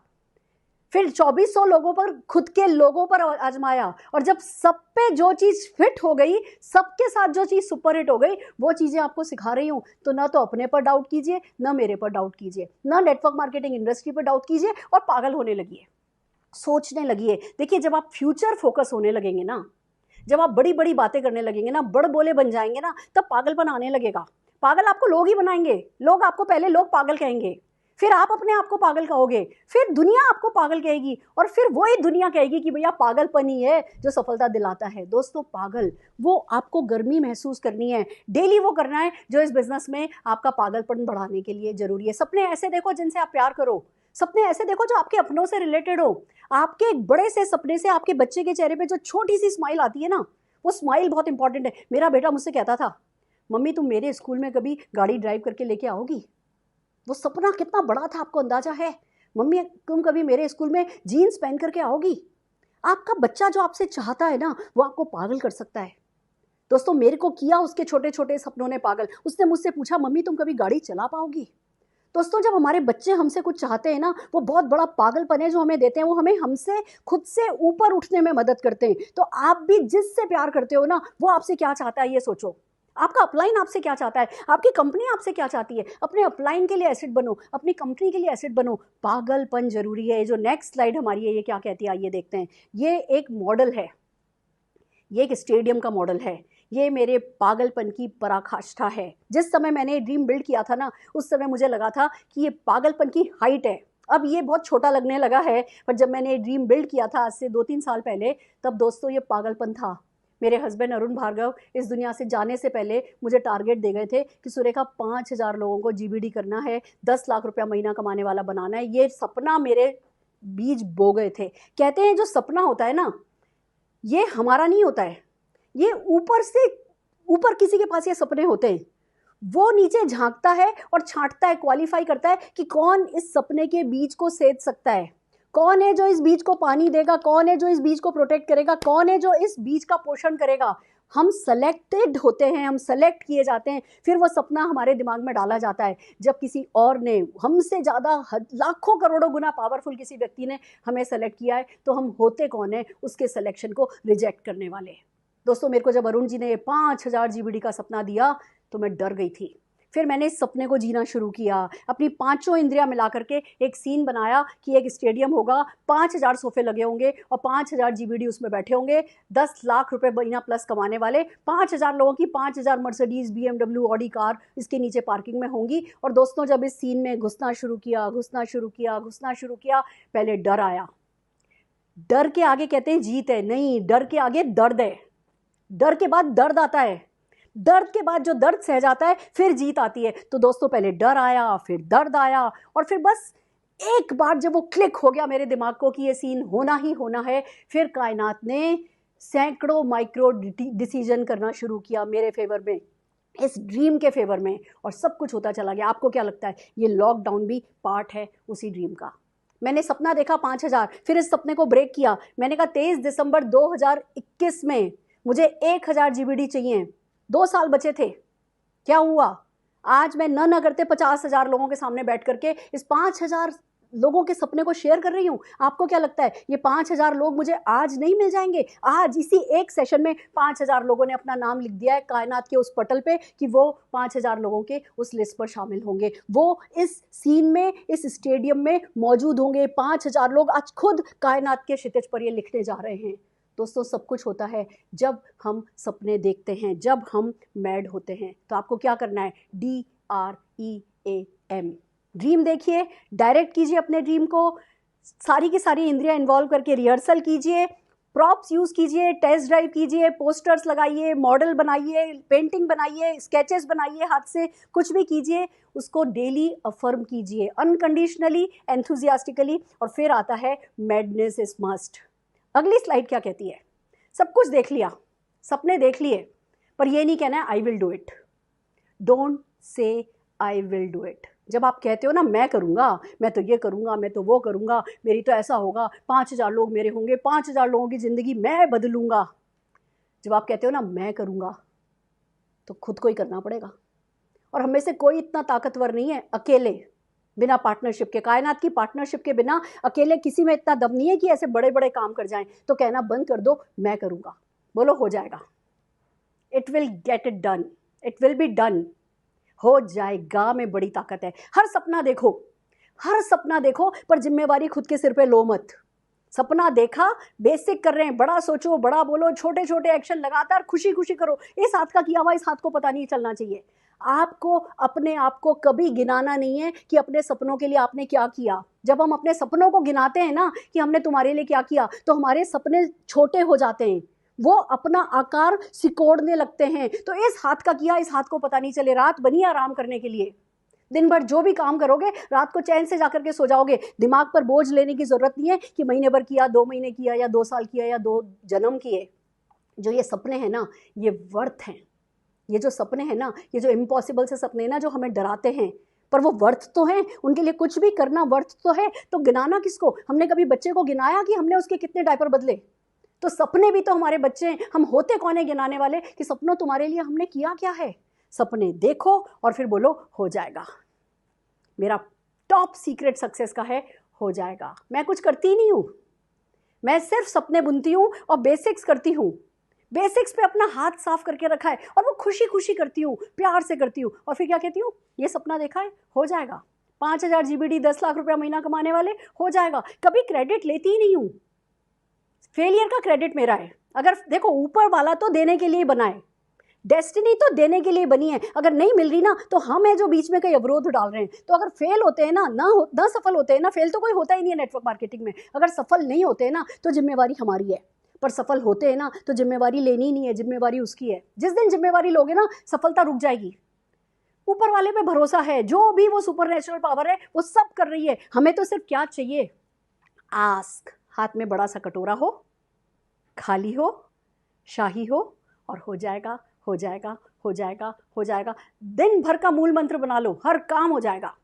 फिर 2400 लोगों पर, खुद के लोगों पर आजमाया, और जब सब पे जो चीज़ फिट हो गई, सबके साथ जो चीज़ सुपर हिट हो गई, वो चीज़ें आपको सिखा रही हूँ। तो ना तो अपने पर डाउट कीजिए, ना मेरे पर डाउट कीजिए, ना नेटवर्क मार्केटिंग इंडस्ट्री पर डाउट कीजिए, और पागल होने लगिए, सोचने लगिए। देखिए, जब आप फ्यूचर फोकस होने लगेंगे ना, जब आप बड़ी बड़ी बातें करने लगेंगे ना, बड़ बोले बन जाएंगे ना, तब पागलपन आने लगेगा। पागल आपको लोग ही बनाएंगे, लोग आपको पहले लोग पागल कहेंगे, फिर आप अपने आप को पागल कहोगे, फिर दुनिया आपको पागल कहेगी, और फिर वही दुनिया कहेगी कि भैया पागलपन ही है जो सफलता दिलाता है। दोस्तों, पागल, वो आपको गर्मी महसूस करनी है, डेली वो करना है जो इस बिजनेस में आपका पागलपन बढ़ाने के लिए जरूरी है। सपने ऐसे देखो जिनसे आप प्यार करो, सपने ऐसे देखो जो आपके अपनों से रिलेटेड हो। आपके एक बड़े से सपने से आपके बच्चे के चेहरे पे जो छोटी सी स्माइल आती है ना, वो स्माइल बहुत इंपॉर्टेंट है। मेरा बेटा मुझसे कहता था, मम्मी तुम मेरे स्कूल में कभी गाड़ी ड्राइव करके लेके आओगी? वो सपना कितना बड़ा था, आपको अंदाजा है? मम्मी तुम कभी मेरे स्कूल में जीन्स पहन करके आओगी? आपका बच्चा जो आपसे चाहता है ना, वो आपको पागल कर सकता है। दोस्तों, मेरे को किया उसके छोटे छोटे सपनों ने पागल। उसने मुझसे पूछा, मम्मी तुम कभी गाड़ी चला पाओगी? दोस्तों, जब हमारे बच्चे हमसे कुछ चाहते हैं ना, वो बहुत बड़ा पागलपन है जो हमें देते हैं। वो हमें हमसे खुद से ऊपर उठने में मदद करते हैं। तो आप भी जिससे प्यार करते हो ना, वो आपसे क्या चाहता है ये सोचो। आपका अपलाइन आपसे क्या चाहता है, आपकी कंपनी आपसे क्या चाहती है। अपने अपलाइन के लिए एसेट बनो, अपनी कंपनी के लिए एसेट बनो। पागलपन जरूरी है। जो नेक्स्ट स्लाइड हमारी है, ये क्या कहती है आइए देखते हैं। ये एक मॉडल है, ये एक स्टेडियम का मॉडल है। ये मेरे पागलपन की पराकाष्ठा है। जिस समय मैंने ड्रीम बिल्ड किया था ना, उस समय मुझे लगा था कि ये पागलपन की हाइट है। अब ये बहुत छोटा लगने लगा है, पर जब मैंने ड्रीम बिल्ड किया था आज से 2-3 साल पहले, तब दोस्तों ये पागलपन था। मेरे हस्बैंड अरुण भार्गव इस दुनिया से जाने से पहले मुझे टारगेट दे गए थे कि सुरेखा 5000 लोगों को जीबीडी करना है, 10 लाख रुपया महीना कमाने वाला बनाना है। ये सपना मेरे बीज बो गए थे। कहते हैं जो सपना होता है ना, ये हमारा नहीं होता है, ये ऊपर से, ऊपर किसी के पास ये सपने होते हैं। वो नीचे झांकता है और छांटता है, क्वालिफाई करता है कि कौन इस सपने के बीज को सेध सकता है, कौन है जो इस बीज को पानी देगा, कौन है जो इस बीज को प्रोटेक्ट करेगा, कौन है जो इस बीज का पोषण करेगा। हम सेलेक्टेड होते हैं, हम सेलेक्ट किए जाते हैं, फिर वो सपना हमारे दिमाग में डाला जाता है। जब किसी और ने, हमसे ज़्यादा लाखों करोड़ों गुना पावरफुल किसी व्यक्ति ने हमें सेलेक्ट किया है, तो हम होते कौन है उसके सिलेक्शन को रिजेक्ट करने वाले। दोस्तों, मेरे को जब अरुण जी ने 5000 जीबीडी का सपना दिया तो मैं डर गई थी। फिर मैंने इस सपने को जीना शुरू किया। अपनी पांचों इंद्रियां मिला करके एक सीन बनाया कि एक स्टेडियम होगा, 5000 सोफे लगे होंगे और 5000 जीबीडी उसमें बैठे होंगे। 10 लाख रुपए महीना प्लस कमाने वाले 5000 लोगों की 5000 मर्सिडीज, BMW, ऑडी कार इसके नीचे पार्किंग में होंगी। और दोस्तों, जब इस सीन में घुसना शुरू किया, पहले डर आया। डर के आगे कहते हैं जीत है, नहीं, डर के आगे दर्द है। डर के बाद दर्द आता है, दर्द के बाद जो दर्द सह जाता है फिर जीत आती है। तो दोस्तों, पहले डर आया, फिर दर्द आया, और फिर बस एक बार जब वो क्लिक हो गया मेरे दिमाग को कि ये सीन होना ही होना है, फिर कायनात ने सैकड़ों माइक्रो डिसीजन करना शुरू किया मेरे फेवर में, इस ड्रीम के फेवर में, और सब कुछ होता चला गया। आपको क्या लगता है, ये लॉकडाउन भी पार्ट है उसी ड्रीम का? मैंने सपना देखा 5000, फिर इस सपने को ब्रेक किया। मैंने कहा 23 दिसंबर 2021 में मुझे 1000 जीबीडी चाहिए। 2 साल बचे थे। क्या हुआ? आज मैं न करते 50,000 लोगों के सामने बैठ करके इस 5000 लोगों के सपने को शेयर कर रही हूँ। आपको क्या लगता है, ये 5000 लोग मुझे आज नहीं मिल जाएंगे? आज इसी एक सेशन में 5000 लोगों ने अपना नाम लिख दिया है कायनात के उस पटल पे कि वो 5000 लोगों के उस लिस्ट पर शामिल होंगे। वो इस सीन में, इस स्टेडियम में मौजूद होंगे। 5000 लोग आज खुद कायनात के क्षितिज पर ये लिखने जा रहे हैं। दोस्तों सब कुछ होता है जब हम सपने देखते हैं, जब हम मैड होते हैं। तो आपको क्या करना है, DREAM, ड्रीम देखिए, डायरेक्ट कीजिए अपने ड्रीम को, सारी की सारी इंद्रियां इन्वॉल्व करके रिहर्सल कीजिए, प्रॉप्स यूज़ कीजिए, टेस्ट ड्राइव कीजिए, पोस्टर्स लगाइए, मॉडल बनाइए, पेंटिंग बनाइए, स्केचेस बनाइए, हाथ से कुछ भी कीजिए, उसको डेली अफर्म कीजिए अनकंडीशनली, एंथुजियास्टिकली, और फिर आता है मैडनेस इज मस्ट। अगली स्लाइड क्या कहती है, सब कुछ देख लिया, सपने देख लिए, पर ये नहीं कहना है I will do it. Don't say I will do it. जब आप कहते हो ना मैं करूँगा, मैं तो ये करूँगा, मैं तो वो करूँगा, मेरी तो ऐसा होगा, 5,000 लोग मेरे होंगे, 5,000 लोगों की ज़िंदगी मैं बदलूँगा, जब आप कहते हो ना मैं करूँगा, तो खुद को ही करना पड़ेगा। और हमें से कोई इतना ताकतवर नहीं है अकेले, बिना पार्टनरशिप के, कायनात की पार्टनरशिप के बिना अकेले किसी में इतना दम नहीं है कि ऐसे बड़े बड़े काम कर जाएं। तो कहना बंद कर दो, मैं करूँगा, बोलो हो जाएगा। It will get it done, it will be done, हो जाएगा में बड़ी ताकत है। हर सपना देखो, हर सपना देखो, पर जिम्मेवारी खुद के सिर पे लो मत। सपना देखा, बेसिक कर रहे हैं, बड़ा सोचो, बड़ा बोलो, छोटे छोटे एक्शन लगातार खुशी खुशी करो। इस हाथ का किया हुआ इस हाथ को पता नहीं चलना चाहिए। आपको अपने आप को कभी गिनाना नहीं है कि अपने सपनों के लिए आपने क्या किया। जब हम अपने सपनों को गिनाते हैं ना कि हमने तुम्हारे लिए क्या किया, तो हमारे सपने छोटे हो जाते हैं, वो अपना आकार सिकोड़ने लगते हैं। तो इस हाथ का किया इस हाथ को पता नहीं चले। रात बनी आराम करने के लिए, दिन भर जो भी काम करोगे रात को चैन से जाकर के सो जाओगे। दिमाग पर बोझ लेने की जरूरत नहीं है कि महीने भर किया, 2 महीने किया, या 2 साल किया, या 2 जन्म किए। जो ये सपने हैं ना, ये वर्थ हैं। ये जो सपने हैं ना, ये जो इम्पॉसिबल से सपने हैं ना, जो हमें डराते हैं, पर वो वर्थ तो हैं, उनके लिए कुछ भी करना वर्थ तो है। तो गिनाना किसको? हमने कभी बच्चे को गिनाया कि हमने उसके कितने डायपर बदले? तो सपने भी तो हमारे बच्चे हैं। हम होते कौन है गिनाने वाले कि सपनों तुम्हारे लिए हमने किया क्या है? सपने देखो और फिर बोलो हो जाएगा। मेरा टॉप सीक्रेट सक्सेस का है हो जाएगा। मैं कुछ करती नहीं हूँ, मैं सिर्फ सपने बुनती हूँ और बेसिक्स करती हूँ। बेसिक्स पे अपना हाथ साफ करके रखा है और वो खुशी खुशी करती हूँ, प्यार से करती हूँ। और फिर क्या कहती हूँ, ये सपना देखा है, हो जाएगा। 5,000 GBD, 10 लाख रुपया महीना कमाने वाले, हो जाएगा। कभी क्रेडिट लेती ही नहीं हूँ। फेलियर का क्रेडिट मेरा है। अगर देखो, ऊपर वाला तो देने के लिए बनाए, डेस्टिनी तो देने के लिए बनी है। अगर नहीं मिल रही ना, तो हम है जो बीच में कई अवरोध डाल रहे हैं। तो अगर फेल होते हैं ना सफल होते हैं ना, फेल तो कोई होता ही नहीं है नेटवर्क मार्केटिंग में। अगर सफल नहीं होते हैं ना, तो जिम्मेवारी हमारी है। पर सफल होते हैं ना, तो जिम्मेवारी लेनी नहीं है, जिम्मेवारी उसकी है। जिस दिन जिम्मेवारी लोगे ना, सफलता रुक जाएगी। ऊपर वाले पे भरोसा है, जो भी वो सुपर नेचुरल पावर है वो सब कर रही है। हमें तो सिर्फ क्या चाहिए, आस्क। हाथ में बड़ा सा कटोरा हो, खाली हो, शाही हो, और हो जाएगा, हो जाएगा, हो जाएगा, हो जाएगा। दिन भर का मूल मंत्र बना लो, हर काम हो जाएगा,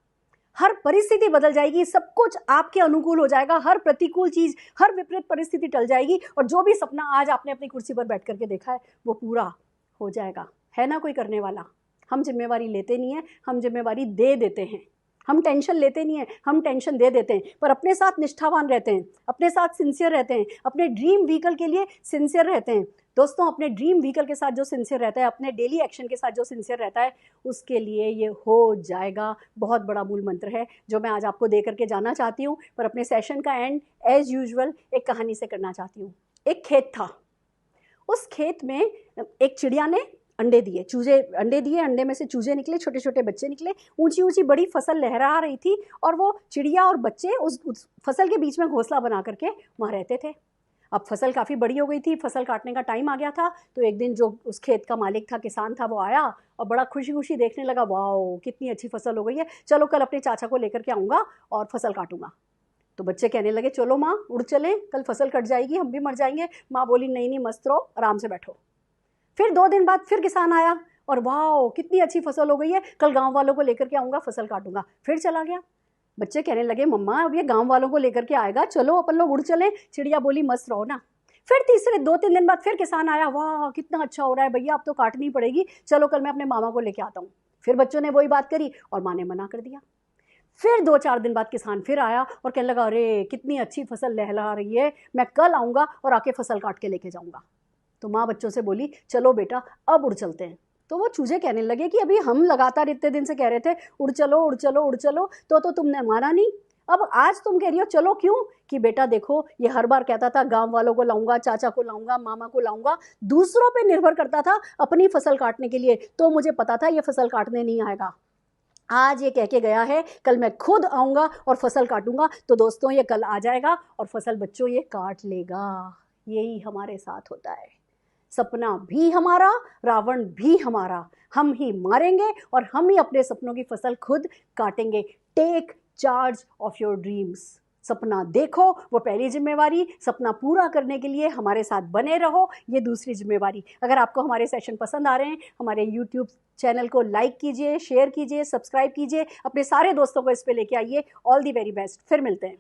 हर परिस्थिति बदल जाएगी, सब कुछ आपके अनुकूल हो जाएगा, हर प्रतिकूल चीज, हर विपरीत परिस्थिति टल जाएगी, और जो भी सपना आज आपने अपनी कुर्सी पर बैठ करके देखा है वो पूरा हो जाएगा। है ना कोई करने वाला? हम जिम्मेवारी लेते नहीं है, हम जिम्मेवारी दे देते हैं। हम टेंशन लेते नहीं है, हम टेंशन दे देते हैं। पर अपने साथ निष्ठावान रहते हैं, अपने साथ सिंसियर रहते हैं, अपने ड्रीम व्हीकल के लिए सिंसियर रहते हैं। दोस्तों, अपने ड्रीम व्हीकल के साथ जो सिंसियर रहता है, अपने डेली एक्शन के साथ जो सिंसियर रहता है, उसके लिए ये हो जाएगा बहुत बड़ा मूल मंत्र है, जो मैं आज आपको दे करके जाना चाहती हूँ। पर अपने सेशन का एंड एज यूजुअल एक कहानी से करना चाहती हूँ। एक खेत था, उस खेत में एक चिड़िया ने अंडे दिए, चूजे अंडे दिए, अंडे में से चूजे निकले, छोटे छोटे बच्चे निकले, ऊंची ऊंची बड़ी फसल लहरा रही थी, और वो चिड़िया और बच्चे उस फसल के बीच में घोंसला बना करके वहाँ रहते थे। अब फसल काफ़ी बड़ी हो गई थी, फसल काटने का टाइम आ गया था। तो एक दिन जो उस खेत का मालिक था, किसान था, वो आया और बड़ा खुशी खुशी देखने लगा, वाओ कितनी अच्छी फसल हो गई है, चलो कल अपने चाचा को लेकर के आऊँगा और फसल काटूंगा। तो बच्चे कहने लगे, चलो माँ उड़ चलें, कल फसल कट जाएगी, हम भी मर जाएंगे। माँ बोली, नहीं नहीं, मस्त रहो, आराम से बैठो। फिर 2 दिन बाद फिर किसान आया और वाह कितनी अच्छी फसल हो गई है, कल गांव वालों को लेकर के आऊँगा, फसल काटूंगा। फिर चला गया। बच्चे कहने लगे, मम्मा अब ये गांव वालों को लेकर के आएगा, चलो अपन लोग उड़ चलें। चिड़िया बोली, मस्त रहो ना। फिर तीसरे 2-3 दिन बाद फिर किसान आया, वाह कितना अच्छा हो रहा है भैया, अब तो काटनी पड़ेगी, चलो कल मैं अपने मामा को लेके आता हूँ। फिर बच्चों ने वही बात करी और माँ ने मना कर दिया। फिर 2-4 दिन बाद किसान फिर आया और कहने लगा, अरे कितनी अच्छी फसल लहरा रही है, मैं कल आऊँगा और आके फसल काट के लेके जाऊँगा। तो माँ बच्चों से बोली, चलो बेटा अब उड़ चलते हैं। तो वो चूजे कहने लगे कि अभी हम लगातार इतने दिन से कह रहे थे उड़ चलो उड़ चलो उड़ चलो, तो तुमने माना नहीं, अब आज तुम कह रही हो चलो क्यों, कि बेटा देखो ये हर बार कहता था गांव वालों को लाऊंगा, चाचा को लाऊंगा, मामा को लाऊंगा, दूसरों पे निर्भर करता था अपनी फसल काटने के लिए, तो मुझे पता था ये फसल काटने नहीं आएगा। आज ये कह के गया है कल मैं खुद आऊंगा और फसल काटूंगा, तो दोस्तों ये कल आ जाएगा और फसल बच्चों ये काट लेगा। यही हमारे साथ होता है। सपना भी हमारा, रावण भी हमारा, हम ही मारेंगे और हम ही अपने सपनों की फसल खुद काटेंगे। Take charge of your dreams. सपना देखो, वो पहली जिम्मेवारी, सपना पूरा करने के लिए हमारे साथ बने रहो, ये दूसरी जिम्मेवारी। अगर आपको हमारे सेशन पसंद आ रहे हैं, हमारे यूट्यूब चैनल को लाइक कीजिए, शेयर कीजिए, सब्सक्राइब कीजिए, अपने सारे दोस्तों को इस पे लेके आइए। ऑल दी वेरी बेस्ट, फिर मिलते हैं।